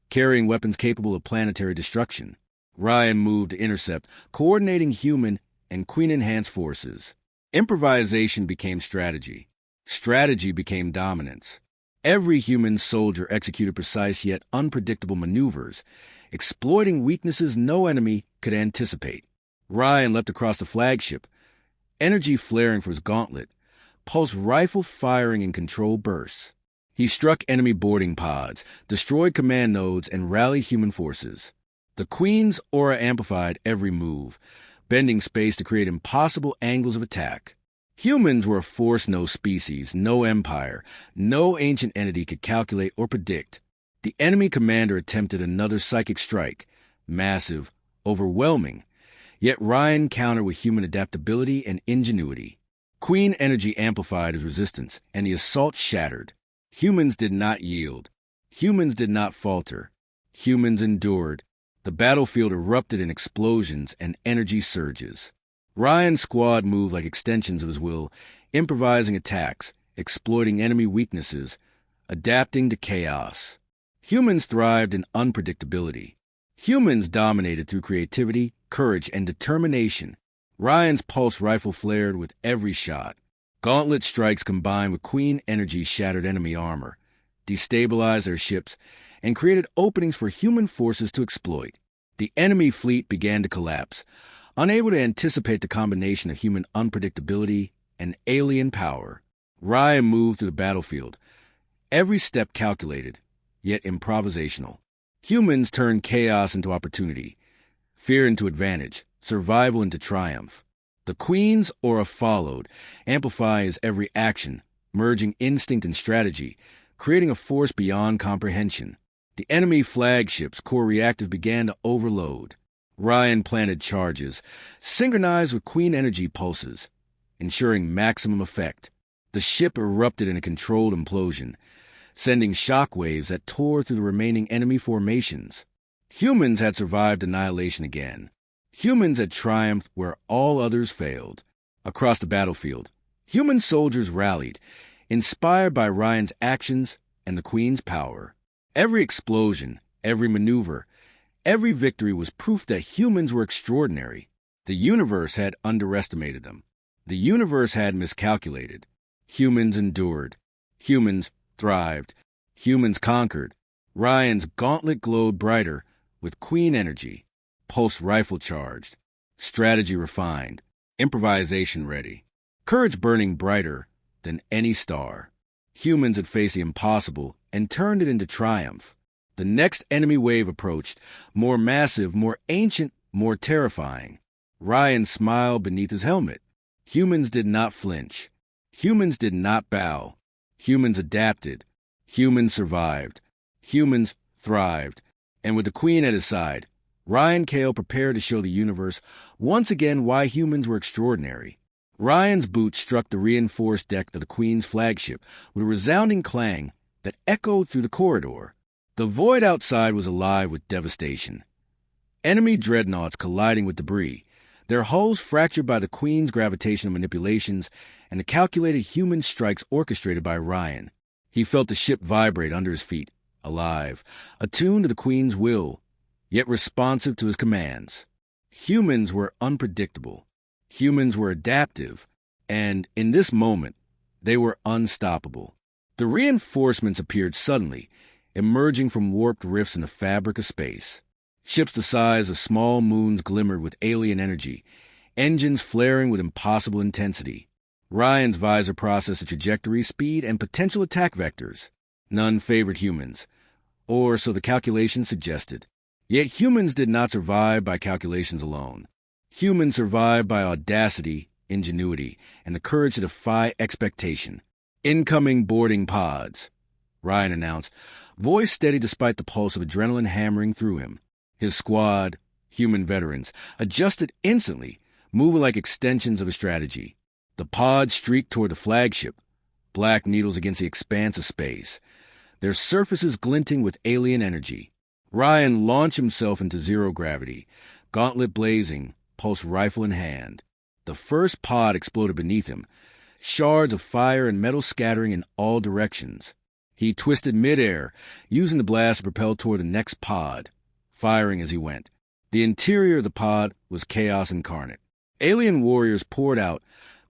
carrying weapons capable of planetary destruction. Ryan moved to intercept, coordinating human and Queen-enhanced forces. Improvisation became strategy. Strategy became dominance. Every human soldier executed precise yet unpredictable maneuvers, exploiting weaknesses no enemy could anticipate. Ryan leapt across the flagship, energy flaring for his gauntlet, pulse rifle firing in controlled bursts. He struck enemy boarding pods, destroyed command nodes, and rallied human forces. The Queen's aura amplified every move, bending space to create impossible angles of attack. Humans were a force no species, no empire, no ancient entity could calculate or predict. The enemy commander attempted another psychic strike, massive, overwhelming, yet Ryan countered with human adaptability and ingenuity. Queen energy amplified his resistance, and the assault shattered. Humans did not yield. Humans did not falter. Humans endured. The battlefield erupted in explosions and energy surges. Ryan's squad moved like extensions of his will, improvising attacks, exploiting enemy weaknesses, adapting to chaos. Humans thrived in unpredictability. Humans dominated through creativity, courage, and determination. Ryan's pulse rifle flared with every shot. Gauntlet strikes combined with Queen energy shattered enemy armor, destabilized their ships, and created openings for human forces to exploit. The enemy fleet began to collapse, unable to anticipate the combination of human unpredictability and alien power. Ryan moved through the battlefield, Every step calculated, yet improvisational. Humans turned chaos into opportunity, fear into advantage, survival into triumph. The Queen's aura followed, amplifying his every action, merging instinct and strategy, creating a force beyond comprehension. The enemy flagship's core reactive began to overload. Ryan planted charges, synchronized with Queen energy pulses, ensuring maximum effect. The ship erupted in a controlled implosion, sending shockwaves that tore through the remaining enemy formations. Humans had survived annihilation again. Humans had triumphed where all others failed. Across the battlefield, human soldiers rallied, inspired by Ryan's actions and the Queen's power. Every explosion, every maneuver, every victory was proof that humans were extraordinary. The universe had underestimated them. The universe had miscalculated. Humans endured. Humans thrived. Humans conquered. Ryan's gauntlet glowed brighter with Queen energy, pulse rifle charged, strategy refined, improvisation ready, courage burning brighter than any star. Humans had faced the impossible and turned it into triumph. The next enemy wave approached, more massive, more ancient, more terrifying. Ryan smiled beneath his helmet. Humans did not flinch. Humans did not bow. Humans adapted. Humans survived. Humans thrived. And with the Queen at his side, Ryan Kael prepared to show the universe once again why humans were extraordinary. Ryan's boots struck the reinforced deck of the Queen's flagship with a resounding clang that echoed through the corridor. The void outside was alive with devastation. Enemy dreadnoughts colliding with debris, their hulls fractured by the Queen's gravitational manipulations and the calculated human strikes orchestrated by Ryan. He felt the ship vibrate under his feet, alive, attuned to the Queen's will, yet responsive to his commands. Humans were unpredictable. Humans were adaptive, and in this moment, they were unstoppable. The reinforcements appeared suddenly, emerging from warped rifts in the fabric of space. Ships the size of small moons glimmered with alien energy, engines flaring with impossible intensity. Ryan's visor processed the trajectory, speed, and potential attack vectors. None favored humans, or so the calculations suggested. Yet humans did not survive by calculations alone. Humans survived by audacity, ingenuity, and the courage to defy expectation. Incoming boarding pods, Ryan announced, voice steady despite the pulse of adrenaline hammering through him. His squad, human veterans, adjusted instantly, moving like extensions of a strategy. The pods streaked toward the flagship, black needles against the expanse of space, their surfaces glinting with alien energy. Ryan launched himself into zero gravity, gauntlet blazing, pulse rifle in hand. The first pod exploded beneath him, shards of fire and metal scattering in all directions. He twisted midair, using the blast to propel toward the next pod, firing as he went. The interior of the pod was chaos incarnate. Alien warriors poured out,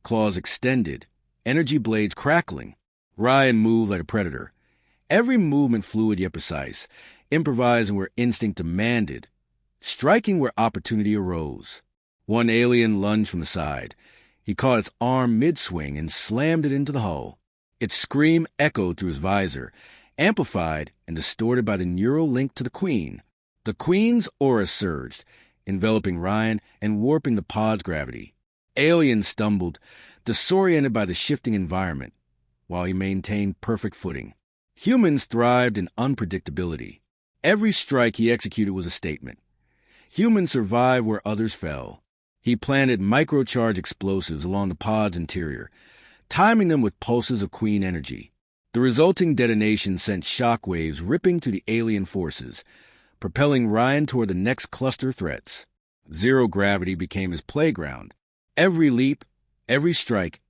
claws extended, energy blades crackling. Ryan moved like a predator. Every movement fluid yet precise, improvising where instinct demanded, striking where opportunity arose. One alien lunged from the side. He caught its arm mid-swing and slammed it into the hull. Its scream echoed through his visor, amplified and distorted by the neural link to the Queen. The Queen's aura surged, enveloping Ryan and warping the pod's gravity. Alien stumbled, disoriented by the shifting environment, while he maintained perfect footing. Humans thrived in unpredictability. Every strike he executed was a statement. Humans survived where others fell. He planted microcharge explosives along the pod's interior, timing them with pulses of Queen energy. The resulting detonation sent shockwaves ripping through the alien forces, propelling Ryan toward the next cluster threats. Zero gravity became his playground. Every leap, every strike,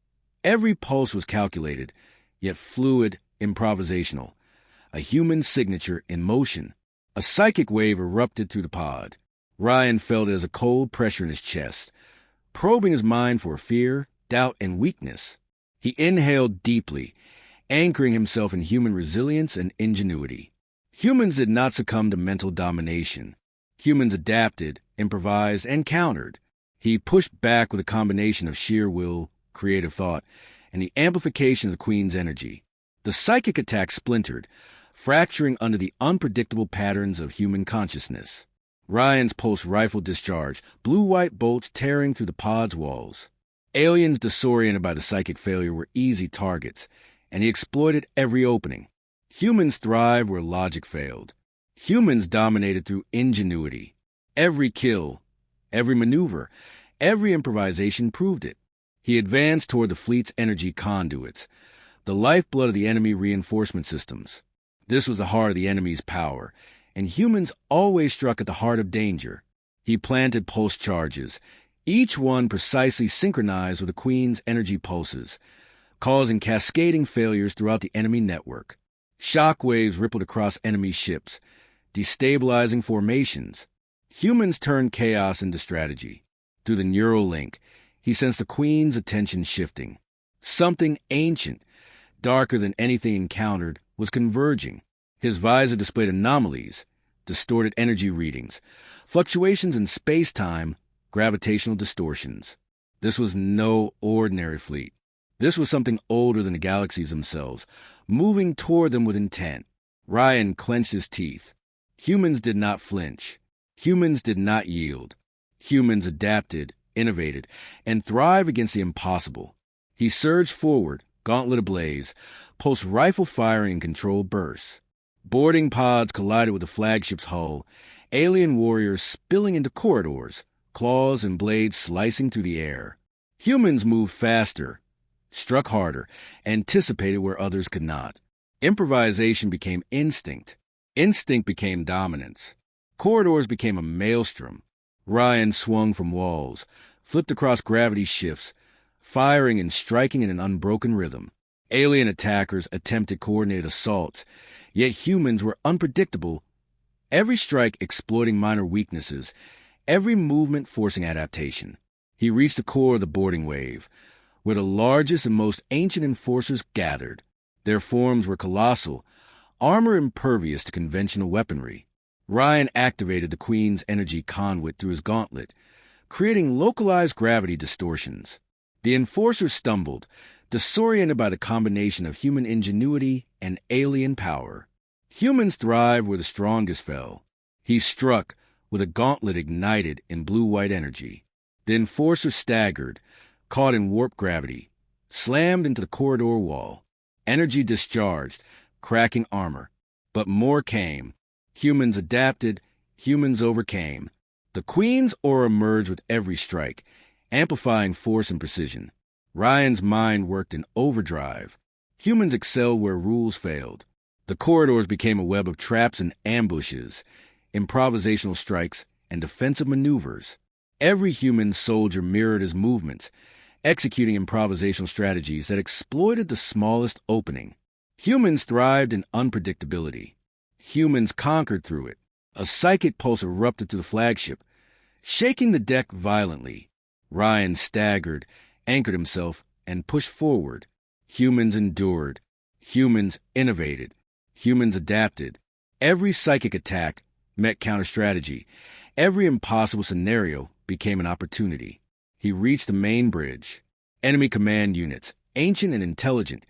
every pulse was calculated, yet fluid, improvisational. A human signature in motion. A psychic wave erupted through the pod. Ryan felt it as a cold pressure in his chest, probing his mind for fear, doubt, and weakness. He inhaled deeply, anchoring himself in human resilience and ingenuity. Humans did not succumb to mental domination. Humans adapted, improvised, and countered. He pushed back with a combination of sheer will, creative thought, and the amplification of the Queen's energy. The psychic attack splintered, fracturing under the unpredictable patterns of human consciousness. Ryan's pulse rifle discharged, blue-white bolts tearing through the pod's walls. Aliens disoriented by the psychic failure were easy targets, and he exploited every opening. Humans thrived where logic failed. Humans dominated through ingenuity. Every kill, every maneuver, every improvisation proved it. He advanced toward the fleet's energy conduits, the lifeblood of the enemy reinforcement systems. This was the heart of the enemy's power, and humans always struck at the heart of danger. He planted pulse charges, each one precisely synchronized with the Queen's energy pulses, causing cascading failures throughout the enemy network. Shock waves rippled across enemy ships, destabilizing formations. Humans turned chaos into strategy. Through the neural link, he sensed the Queen's attention shifting. Something ancient, darker than anything encountered, was converging. His visor displayed anomalies, distorted energy readings, fluctuations in space-time, gravitational distortions. This was no ordinary fleet. This was something older than the galaxies themselves, moving toward them with intent. Ryan clenched his teeth. Humans did not flinch. Humans did not yield. Humans adapted, innovated, and thrived against the impossible. He surged forward, gauntlet ablaze, pulse rifle firing in controlled bursts. Boarding pods collided with the flagship's hull, alien warriors spilling into corridors, claws and blades slicing through the air. Humans moved faster, struck harder, anticipated where others could not. Improvisation became instinct. Instinct became dominance. Corridors became a maelstrom. Ryan swung from walls, flipped across gravity shifts, firing and striking in an unbroken rhythm. Alien attackers attempted coordinated assaults, yet humans were unpredictable, every strike exploiting minor weaknesses, every movement forcing adaptation. He reached the core of the boarding wave, where the largest and most ancient enforcers gathered. Their forms were colossal, armor impervious to conventional weaponry. Ryan activated the Queen's energy conduit through his gauntlet, creating localized gravity distortions. The enforcers stumbled, disoriented by the combination of human ingenuity and alien power. Humans thrived where the strongest fell. He struck, with a gauntlet ignited in blue-white energy. The enforcer staggered, caught in warp gravity, slammed into the corridor wall. Energy discharged, cracking armor. But more came. Humans adapted, humans overcame. The Queen's aura merged with every strike, amplifying force and precision. Ryan's mind worked in overdrive. Humans excelled where rules failed. The corridors became a web of traps and ambushes, improvisational strikes, and defensive maneuvers. Every human soldier mirrored his movements, executing improvisational strategies that exploited the smallest opening. Humans thrived in unpredictability. Humans conquered through it. A psychic pulse erupted through the flagship, shaking the deck violently. Ryan staggered, anchored himself, and pushed forward. Humans endured. Humans innovated. Humans adapted. Every psychic attack met counter-strategy. Every impossible scenario became an opportunity. He reached the main bridge. Enemy command units, ancient and intelligent,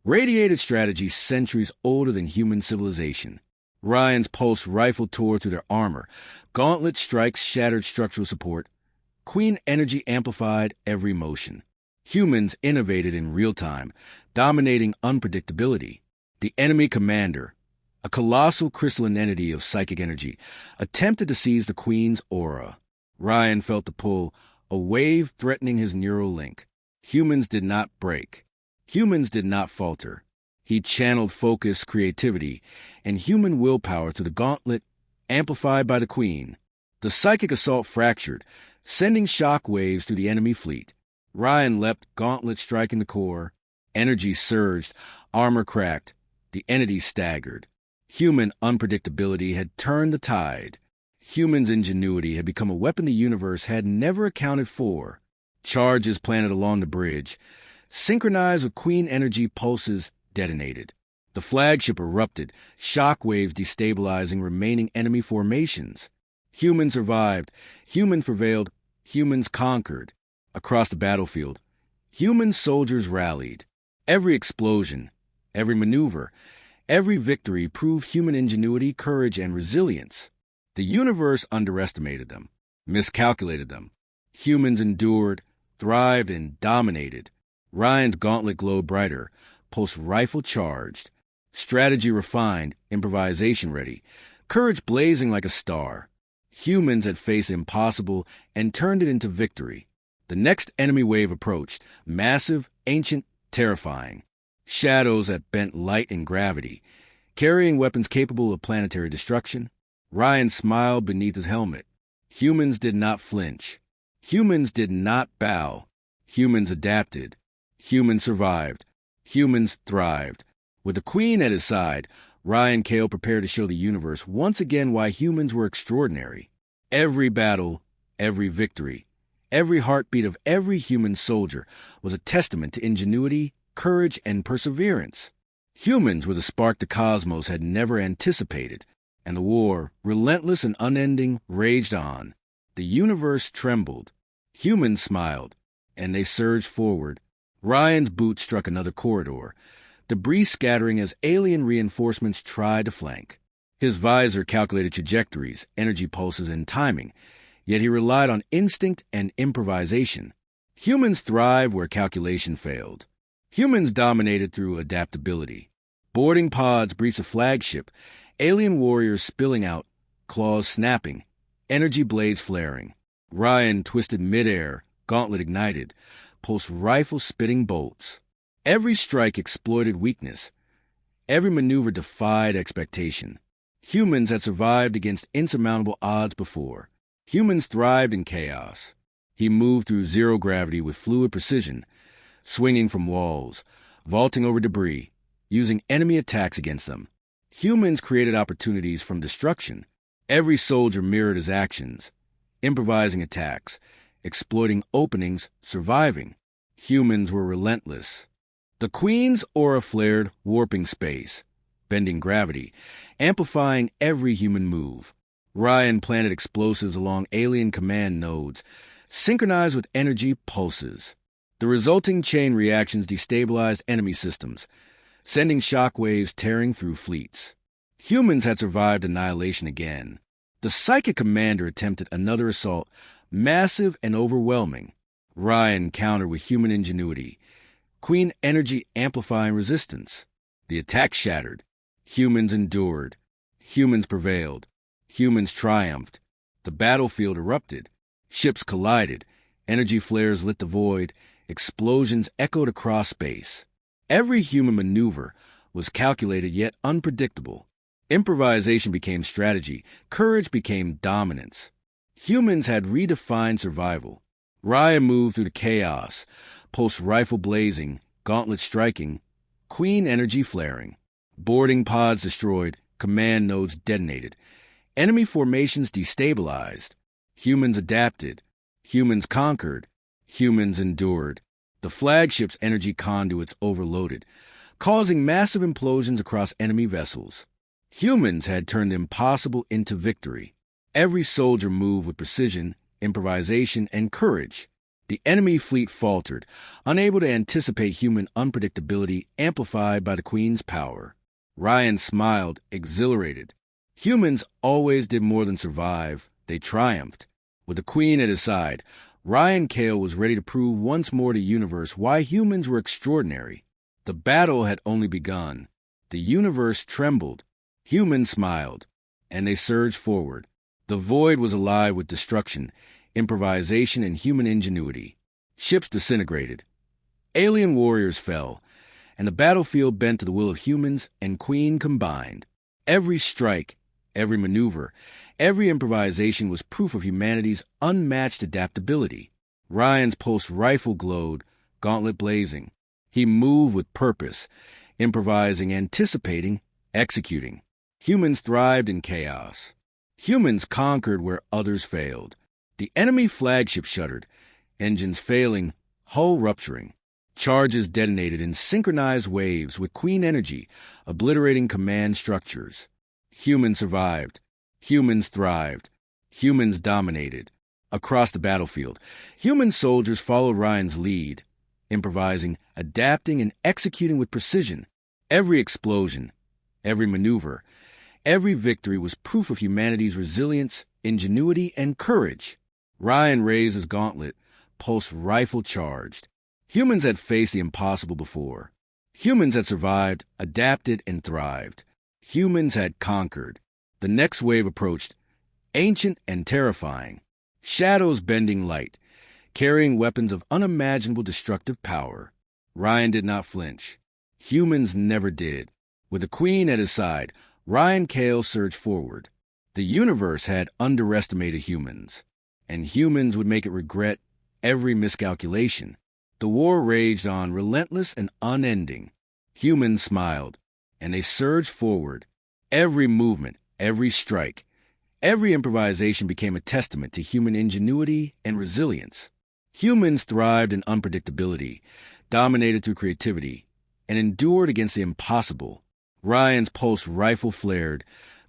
radiated strategies centuries older than human civilization. Ryan's pulse rifle tore through their armor. Gauntlet strikes shattered structural support. Queen energy amplified every motion. Humans innovated in real time, dominating unpredictability. The enemy commander, a colossal crystalline entity of psychic energy, attempted to seize the Queen's aura. Ryan felt the pull, a wave threatening his neural link. Humans did not break. Humans did not falter. He channeled focus, creativity, and human willpower through the gauntlet, amplified by the Queen. The psychic assault fractured, sending shock waves through the enemy fleet. Ryan leapt, gauntlet striking the core. Energy surged, armor cracked. The entity staggered. Human unpredictability had turned the tide. Humans' ingenuity had become a weapon the universe had never accounted for. Charges planted along the bridge, synchronized with Queen energy pulses, detonated. The flagship erupted, shock waves destabilizing remaining enemy formations. Humans survived, humans prevailed, humans conquered. Across the battlefield, human soldiers rallied. Every explosion, every maneuver, every victory proved human ingenuity, courage, and resilience. The universe underestimated them, miscalculated them. Humans endured, thrived, and dominated. Ryan's gauntlet glowed brighter, pulse rifle charged, strategy refined, improvisation ready, courage blazing like a star. Humans had faced the impossible and turned it into victory. The next enemy wave approached, massive, ancient, terrifying. Shadows that bent light and gravity, carrying weapons capable of planetary destruction. Ryan smiled beneath his helmet. Humans did not flinch. Humans did not bow. Humans adapted. Humans survived. Humans thrived. With the Queen at his side, Ryan Kael prepared to show the universe once again why humans were extraordinary. Every battle, every victory, every heartbeat of every human soldier was a testament to ingenuity, courage, and perseverance. Humans were the spark the cosmos had never anticipated, and the war, relentless and unending, raged on. The universe trembled. Humans smiled, and they surged forward. Ryan's boot struck another corridor, debris scattering as alien reinforcements tried to flank. His visor calculated trajectories, energy pulses, and timing, yet he relied on instinct and improvisation. Humans thrived where calculation failed. Humans dominated through adaptability. Boarding pods breached a flagship, alien warriors spilling out, claws snapping, energy blades flaring. Ryan twisted midair, gauntlet ignited, pulse rifle spitting bolts. Every strike exploited weakness. Every maneuver defied expectation. Humans had survived against insurmountable odds before. Humans thrived in chaos. He moved through zero gravity with fluid precision, swinging from walls, vaulting over debris, using enemy attacks against them. Humans created opportunities from destruction. Every soldier mirrored his actions, improvising attacks, exploiting openings, surviving. Humans were relentless. The Queen's aura flared, warping space, bending gravity, amplifying every human move. Ryan planted explosives along alien command nodes, synchronized with energy pulses. The resulting chain reactions destabilized enemy systems, sending shockwaves tearing through fleets. Humans had survived annihilation again. The psychic commander attempted another assault, massive and overwhelming. Ryan countered with human ingenuity, Queen energy amplifying resistance. The attack shattered. Humans endured. Humans prevailed. Humans triumphed. The battlefield erupted. Ships collided. Energy flares lit the void. Explosions echoed across space. Every human maneuver was calculated yet unpredictable. Improvisation became strategy. Courage became dominance. Humans had redefined survival. Ryan moved through the chaos, pulse rifle blazing, gauntlet striking, Queen energy flaring. Boarding pods destroyed, command nodes detonated. Enemy formations destabilized. Humans adapted. Humans conquered. Humans endured. The flagship's energy conduits overloaded, causing massive implosions across enemy vessels. Humans had turned the impossible into victory. Every soldier moved with precision, improvisation, and courage. The enemy fleet faltered, unable to anticipate human unpredictability amplified by the Queen's power. Ryan smiled, exhilarated. Humans always did more than survive. They triumphed. With the Queen at his side, Ryan Kael was ready to prove once more to the universe why humans were extraordinary. The battle had only begun. The universe trembled. Humans smiled, and they surged forward. The void was alive with destruction, improvisation, and human ingenuity. Ships disintegrated. Alien warriors fell, and the battlefield bent to the will of humans and Queen combined. Every strike, every maneuver, every improvisation was proof of humanity's unmatched adaptability. Ryan's pulse rifle glowed, gauntlet blazing. He moved with purpose, improvising, anticipating, executing. Humans thrived in chaos. Humans conquered where others failed. The enemy flagship shuddered, engines failing, hull rupturing. Charges detonated in synchronized waves with Queen energy, obliterating command structures. Humans survived. Humans thrived. Humans dominated. Across the battlefield, human soldiers followed Ryan's lead, improvising, adapting, and executing with precision. Every explosion, every maneuver, every victory was proof of humanity's resilience, ingenuity, and courage. Ryan raised his gauntlet, pulse rifle charged. Humans had faced the impossible before. Humans had survived, adapted, and thrived. Humans had conquered. The next wave approached, ancient and terrifying. Shadows bending light, carrying weapons of unimaginable destructive power. Ryan did not flinch. Humans never did. With the Queen at his side, Ryan Kael surged forward. The universe had underestimated humans, and humans would make it regret every miscalculation. The war raged on, relentless and unending. Humans smiled, and they surged forward. Every movement, every strike, every improvisation became a testament to human ingenuity and resilience. Humans thrived in unpredictability, dominated through creativity, and endured against the impossible. Ryan's pulse rifle flared,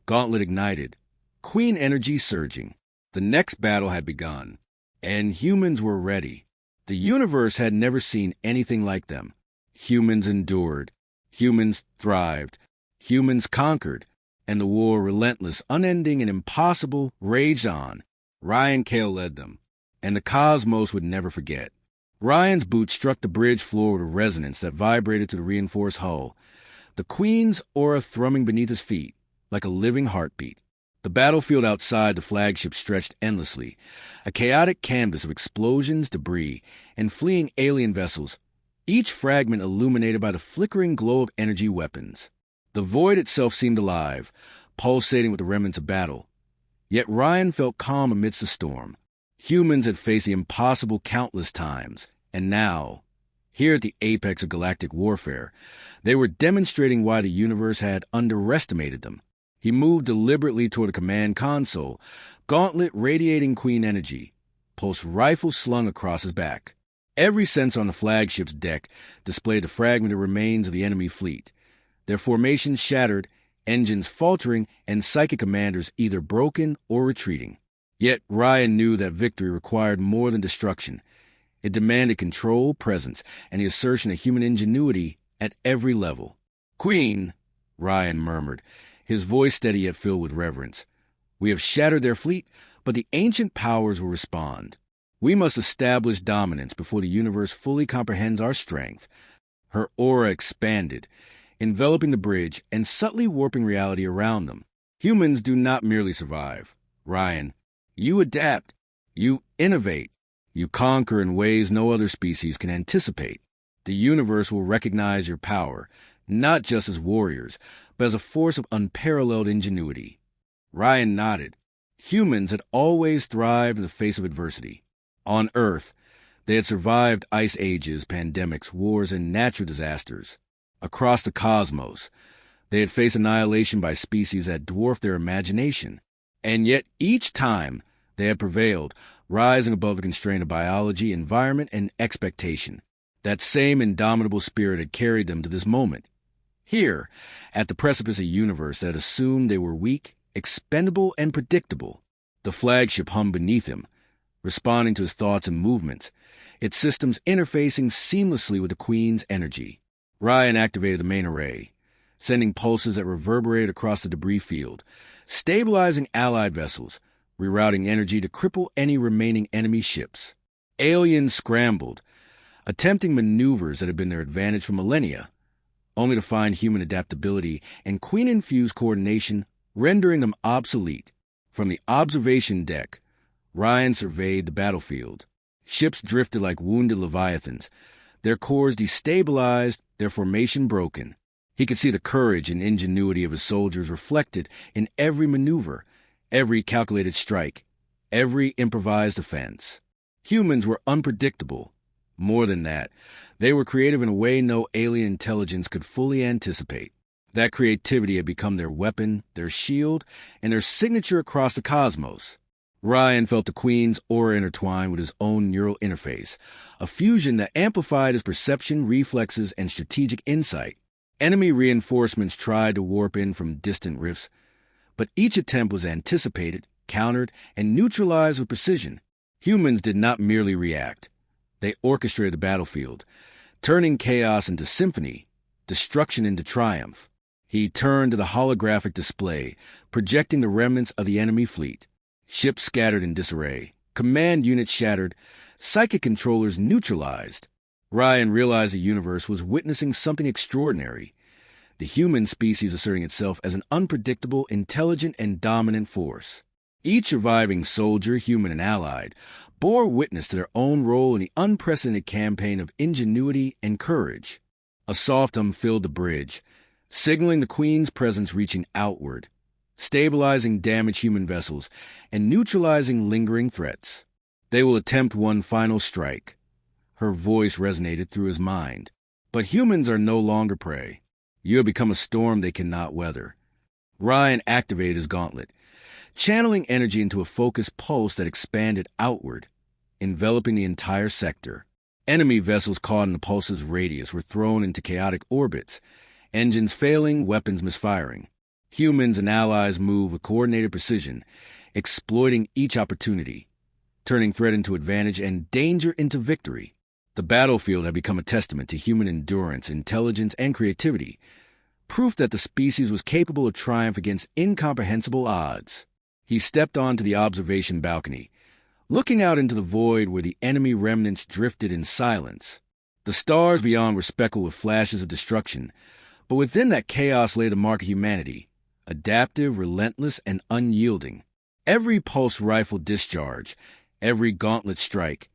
gauntlet ignited, Queen energy surging. The next battle had begun, and humans were ready. The universe had never seen anything like them. Humans endured. Humans thrived. Humans conquered. And the war, relentless, unending, and impossible, raged on. Ryan Kael led them, and the cosmos would never forget. Ryan's boot struck the bridge floor with a resonance that vibrated to the reinforced hull, the Queen's aura thrumming beneath his feet like a living heartbeat. The battlefield outside the flagship stretched endlessly, a chaotic canvas of explosions, debris, and fleeing alien vessels, each fragment illuminated by the flickering glow of energy weapons. The void itself seemed alive, pulsating with the remnants of battle. Yet Ryan felt calm amidst the storm. Humans had faced the impossible countless times, and now, here at the apex of galactic warfare, they were demonstrating why the universe had underestimated them. He moved deliberately toward the command console, gauntlet radiating Queen energy, pulse rifle slung across his back. Every sensor on the flagship's deck displayed the fragmented remains of the enemy fleet, their formations shattered, engines faltering, and psychic commanders either broken or retreating. Yet Ryan knew that victory required more than destruction. It demanded control, presence, and the assertion of human ingenuity at every level. "Queen," Ryan murmured, his voice steady yet filled with reverence. "We have shattered their fleet, but the ancient powers will respond. We must establish dominance before the universe fully comprehends our strength." Her aura expanded, enveloping the bridge and subtly warping reality around them. Humans do not merely survive. Ryan, you adapt, you innovate, you conquer in ways no other species can anticipate. The universe will recognize your power, not just as warriors, but as a force of unparalleled ingenuity. Ryan nodded. Humans had always thrived in the face of adversity. On Earth, they had survived ice ages, pandemics, wars, and natural disasters. Across the cosmos, they had faced annihilation by species that dwarfed their imagination. And yet each time they had prevailed, rising above the constraint of biology, environment, and expectation. That same indomitable spirit had carried them to this moment. Here, at the precipice of a universe that assumed they were weak, expendable, and predictable, the flagship hummed beneath him, responding to his thoughts and movements, its systems interfacing seamlessly with the Queen's energy. Ryan activated the main array, sending pulses that reverberated across the debris field, stabilizing Allied vessels, rerouting energy to cripple any remaining enemy ships. Aliens scrambled, attempting maneuvers that had been their advantage for millennia, only to find human adaptability and Queen-infused coordination rendering them obsolete. From the observation deck, Ryan surveyed the battlefield. Ships drifted like wounded leviathans, their cores destabilized, their formation broken. He could see the courage and ingenuity of his soldiers reflected in every maneuver, every calculated strike, every improvised offense. Humans were unpredictable. More than that, they were creative in a way no alien intelligence could fully anticipate. That creativity had become their weapon, their shield, and their signature across the cosmos. Ryan felt the Queen's aura intertwined with his own neural interface, a fusion that amplified his perception, reflexes, and strategic insight. Enemy reinforcements tried to warp in from distant rifts, but each attempt was anticipated, countered, and neutralized with precision. Humans did not merely react. They orchestrated the battlefield, turning chaos into symphony, destruction into triumph. He turned to the holographic display, projecting the remnants of the enemy fleet. Ships scattered in disarray, command units shattered, psychic controllers neutralized. Ryan realized the universe was witnessing something extraordinary. The human species asserting itself as an unpredictable, intelligent, and dominant force. Each surviving soldier, human and allied, bore witness to their own role in the unprecedented campaign of ingenuity and courage. A soft hum filled the bridge, signaling the Queen's presence reaching outward, stabilizing damaged human vessels, and neutralizing lingering threats. They will attempt one final strike. Her voice resonated through his mind. But humans are no longer prey. You have become a storm they cannot weather. Ryan activated his gauntlet, channeling energy into a focused pulse that expanded outward, enveloping the entire sector. Enemy vessels caught in the pulse's radius were thrown into chaotic orbits, engines failing, weapons misfiring. Humans and allies move with coordinated precision, exploiting each opportunity, turning threat into advantage and danger into victory. The battlefield had become a testament to human endurance, intelligence, and creativity, proof that the species was capable of triumph against incomprehensible odds. He stepped onto the observation balcony, looking out into the void where the enemy remnants drifted in silence. The stars beyond were speckled with flashes of destruction, but within that chaos lay the mark of humanity, adaptive, relentless, and unyielding. Every pulse rifle discharge, every gauntlet strike,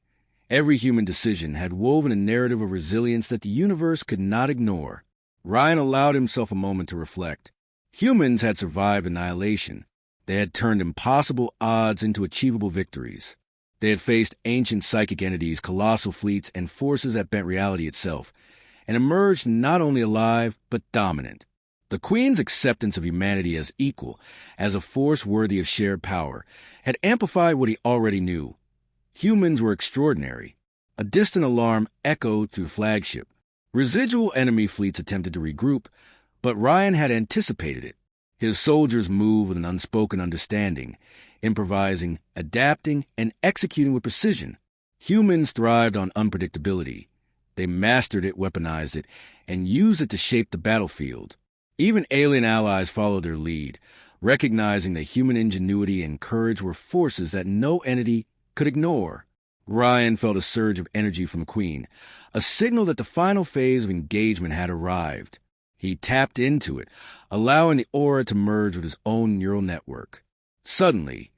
every human decision had woven a narrative of resilience that the universe could not ignore. Ryan allowed himself a moment to reflect. Humans had survived annihilation. They had turned impossible odds into achievable victories. They had faced ancient psychic entities, colossal fleets, and forces that bent reality itself, and emerged not only alive, but dominant. The Queen's acceptance of humanity as equal, as a force worthy of shared power, had amplified what he already knew. Humans were extraordinary. A distant alarm echoed through the flagship. Residual enemy fleets attempted to regroup, but Ryan had anticipated it. His soldiers moved with an unspoken understanding, improvising, adapting, and executing with precision. Humans thrived on unpredictability. They mastered it, weaponized it, and used it to shape the battlefield. Even alien allies followed their lead, recognizing that human ingenuity and courage were forces that no entity could ignore. Ryan felt a surge of energy from the Queen, a signal that the final phase of engagement had arrived. He tapped into it, allowing the aura to merge with his own neural network. Suddenly,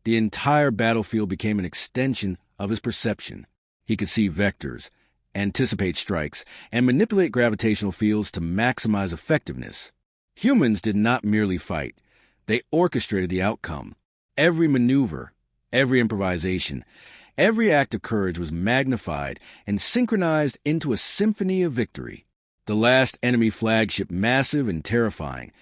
the entire battlefield became an extension of his perception. He could see vectors, anticipate strikes, and manipulate gravitational fields to maximize effectiveness. Humans did not merely fight. They orchestrated the outcome. Every maneuver, every improvisation, every act of courage was magnified and synchronized into a symphony of victory. The last enemy flagship, massive and terrifying,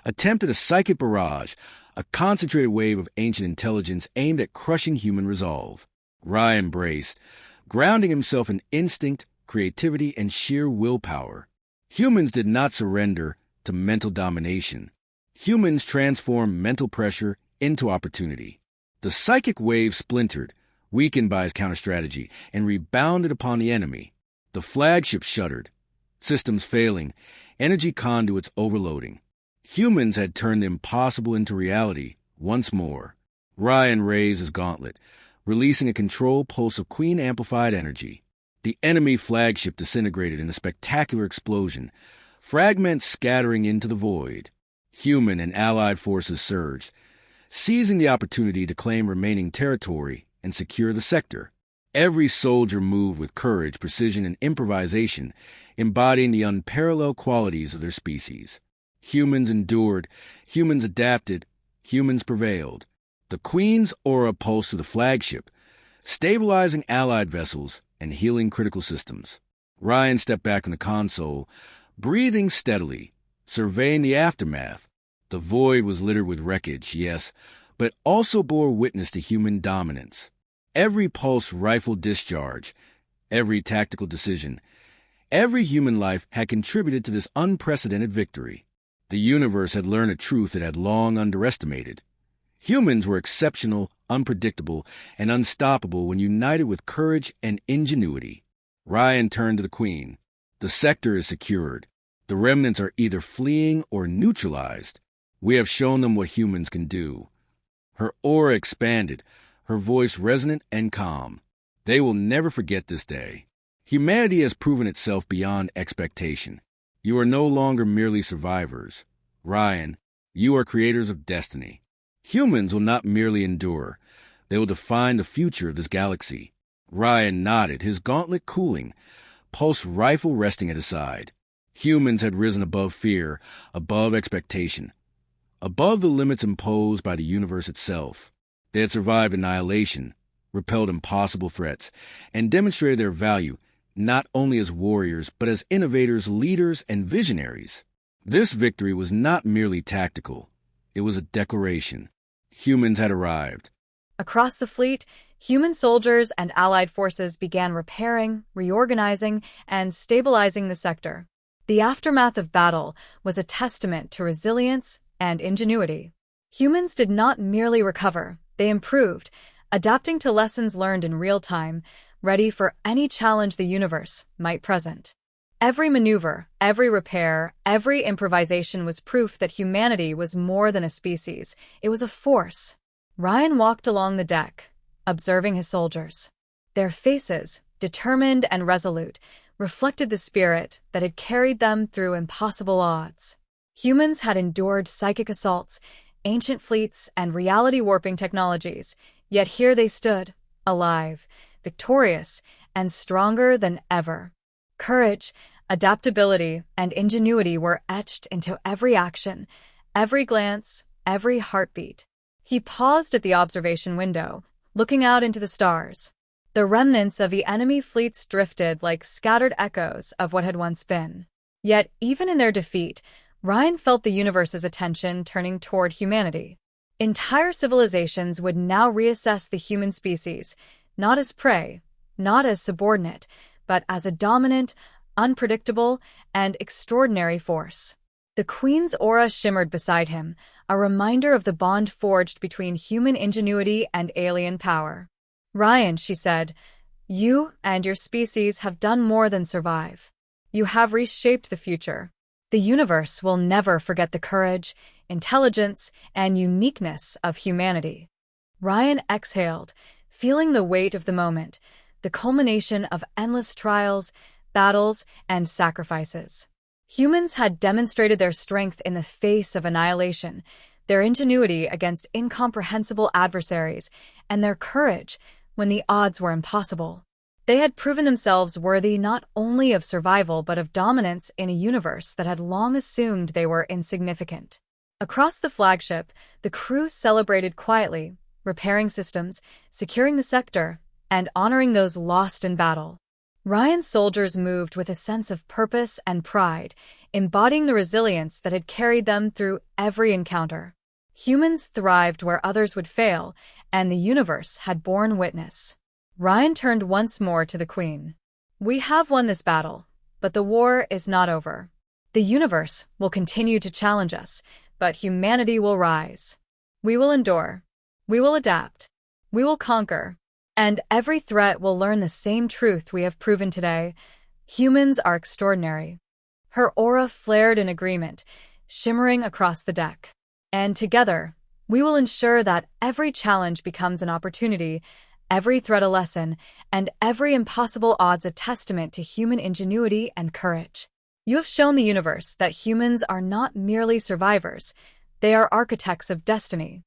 attempted a psychic barrage, a concentrated wave of ancient intelligence aimed at crushing human resolve. Ryan braced, grounding himself in instinct, creativity, and sheer willpower. Humans did not surrender to mental domination. Humans transformed mental pressure into opportunity. The psychic wave splintered, weakened by his counter-strategy, and rebounded upon the enemy. The flagship shuddered, systems failing, energy conduits overloading. Humans had turned the impossible into reality once more. Ryan raised his gauntlet, releasing a controlled pulse of Queen-amplified energy. The enemy flagship disintegrated in a spectacular explosion, fragments scattering into the void. Human and allied forces surged, seizing the opportunity to claim remaining territory and secure the sector. Every soldier moved with courage, precision, and improvisation, embodying the unparalleled qualities of their species. Humans endured, humans adapted, humans prevailed. The Queen's aura pulsed through the flagship, stabilizing allied vessels and healing critical systems. Ryan stepped back in the console, breathing steadily, surveying the aftermath. The void was littered with wreckage, yes, but also bore witness to human dominance. Every pulse rifle discharge, every tactical decision, every human life had contributed to this unprecedented victory. The universe had learned a truth it had long underestimated. Humans were exceptional, unpredictable, and unstoppable when united with courage and ingenuity. Ryan turned to the Queen. The sector is secured. The remnants are either fleeing or neutralized. We have shown them what humans can do. Her aura expanded, her voice resonant and calm. They will never forget this day. Humanity has proven itself beyond expectation. You are no longer merely survivors. Ryan, you are creators of destiny. Humans will not merely endure. They will define the future of this galaxy. Ryan nodded, his gauntlet cooling, pulse rifle resting at his side. Humans had risen above fear, above expectation, above the limits imposed by the universe itself. They had survived annihilation, repelled impossible threats, and demonstrated their value not only as warriors, but as innovators, leaders, and visionaries. This victory was not merely tactical. It was a declaration. Humans had arrived. Across the fleet, human soldiers and allied forces began repairing, reorganizing, and stabilizing the sector. The aftermath of battle was a testament to resilience and ingenuity. Humans did not merely recover, they improved, adapting to lessons learned in real time, ready for any challenge the universe might present. Every maneuver, every repair, every improvisation was proof that humanity was more than a species. It was a force. Ryan walked along the deck, observing his soldiers. Their faces, determined and resolute, reflected the spirit that had carried them through impossible odds. Humans had endured psychic assaults, ancient fleets, and reality-warping technologies, yet here they stood, alive, victorious, and stronger than ever. Courage, adaptability, and ingenuity were etched into every action, every glance, every heartbeat. He paused at the observation window, looking out into the stars. The remnants of the enemy fleets drifted like scattered echoes of what had once been. Yet, even in their defeat, Ryan felt the universe's attention turning toward humanity. Entire civilizations would now reassess the human species, not as prey, not as subordinate, but as a dominant, unpredictable, and extraordinary force. The Queen's aura shimmered beside him, a reminder of the bond forged between human ingenuity and alien power. "Ryan," she said, "you and your species have done more than survive. You have reshaped the future. The universe will never forget the courage, intelligence, and uniqueness of humanity." Ryan exhaled, feeling the weight of the moment, the culmination of endless trials, battles, and sacrifices. Humans had demonstrated their strength in the face of annihilation, their ingenuity against incomprehensible adversaries, and their courage when the odds were impossible. They had proven themselves worthy not only of survival but of dominance in a universe that had long assumed they were insignificant. Across the flagship, the crew celebrated quietly, repairing systems, securing the sector, and honoring those lost in battle. Ryan's soldiers moved with a sense of purpose and pride, embodying the resilience that had carried them through every encounter. Humans thrived where others would fail, and the universe had borne witness. Ryan turned once more to the Queen. "We have won this battle, but the war is not over. The universe will continue to challenge us, but humanity will rise. We will endure. We will adapt. We will conquer. And every threat will learn the same truth we have proven today. Humans are extraordinary." Her aura flared in agreement, shimmering across the deck. "And together, we will ensure that every challenge becomes an opportunity, every threat a lesson, and every impossible odds a testament to human ingenuity and courage. You have shown the universe that humans are not merely survivors, they are architects of destiny."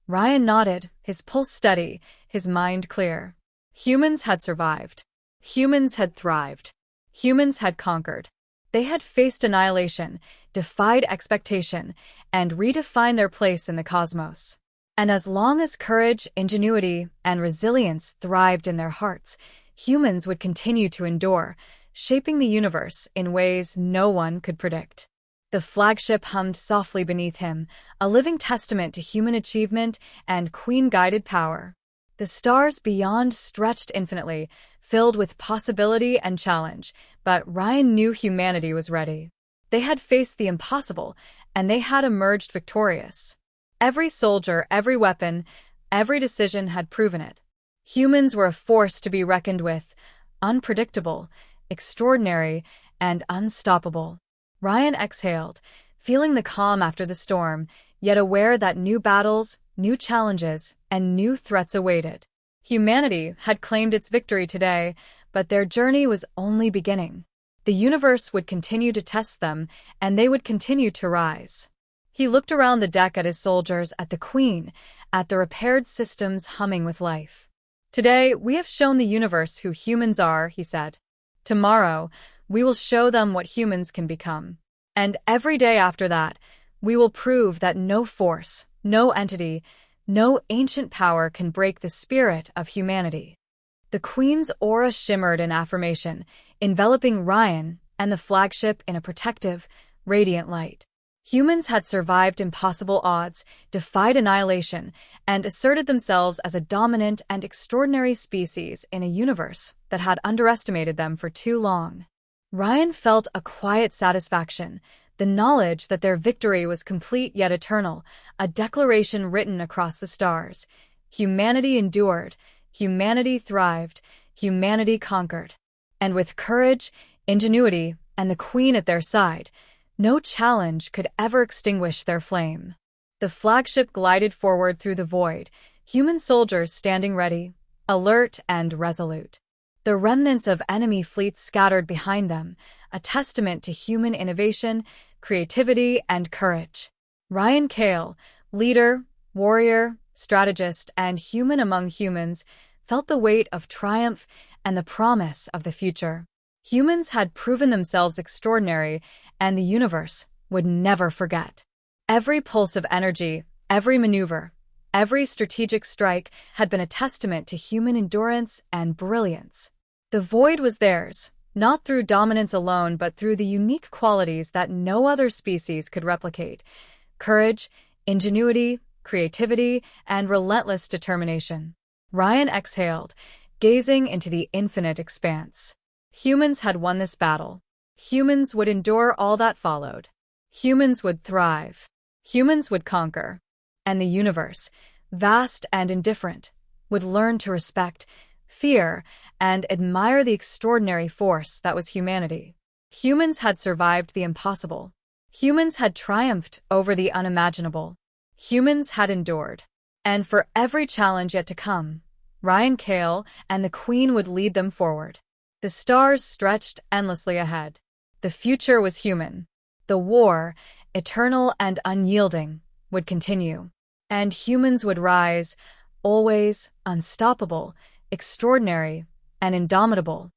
Ryan nodded, his pulse steady, his mind clear. Humans had survived. Humans had thrived. Humans had conquered. They had faced annihilation, defied expectation, and redefined their place in the cosmos. And as long as courage, ingenuity, and resilience thrived in their hearts, humans would continue to endure, shaping the universe in ways no one could predict. The flagship hummed softly beneath him, a living testament to human achievement and Queen-guided power. The stars beyond stretched infinitely, filled with possibility and challenge, but Ryan knew humanity was ready. They had faced the impossible, and they had emerged victorious. Every soldier, every weapon, every decision had proven it. Humans were a force to be reckoned with, unpredictable, extraordinary, and unstoppable. Ryan exhaled, feeling the calm after the storm, yet aware that new battles, new challenges, and new threats awaited. Humanity had claimed its victory today, but their journey was only beginning. The universe would continue to test them, and they would continue to rise. He looked around the deck at his soldiers, at the Queen, at the repaired systems humming with life. "Today, we have shown the universe who humans are," he said. "Tomorrow, we will show them what humans can become. And every day after that, we will prove that no force, no entity, no ancient power can break the spirit of humanity." The Queen's aura shimmered in affirmation, enveloping Ryan and the flagship in a protective, radiant light. Humans had survived impossible odds, defied annihilation, and asserted themselves as a dominant and extraordinary species in a universe that had underestimated them for too long. Ryan felt a quiet satisfaction, the knowledge that their victory was complete yet eternal, a declaration written across the stars. Humanity endured, humanity thrived, humanity conquered. And with courage, ingenuity, and the Queen at their side, no challenge could ever extinguish their flame. The flagship glided forward through the void, human soldiers standing ready, alert and resolute. The remnants of enemy fleets scattered behind them, a testament to human innovation, creativity, and courage. Ryan Kael, leader, warrior, strategist, and human among humans, felt the weight of triumph and the promise of the future. Humans had proven themselves extraordinary, and the universe would never forget. Every pulse of energy, every maneuver, every strategic strike had been a testament to human endurance and brilliance. The void was theirs, not through dominance alone, but through the unique qualities that no other species could replicate: courage, ingenuity, creativity, and relentless determination. Ryan exhaled, gazing into the infinite expanse. Humans had won this battle. Humans would endure all that followed. Humans would thrive. Humans would conquer. And the universe, vast and indifferent, would learn to respect, fear, and admire the extraordinary force that was humanity. Humans had survived the impossible. Humans had triumphed over the unimaginable. Humans had endured. And for every challenge yet to come, Ryan Kael and the Queen would lead them forward. The stars stretched endlessly ahead. The future was human. The war, eternal and unyielding, would continue. And humans would rise, always unstoppable, extraordinary, and indomitable.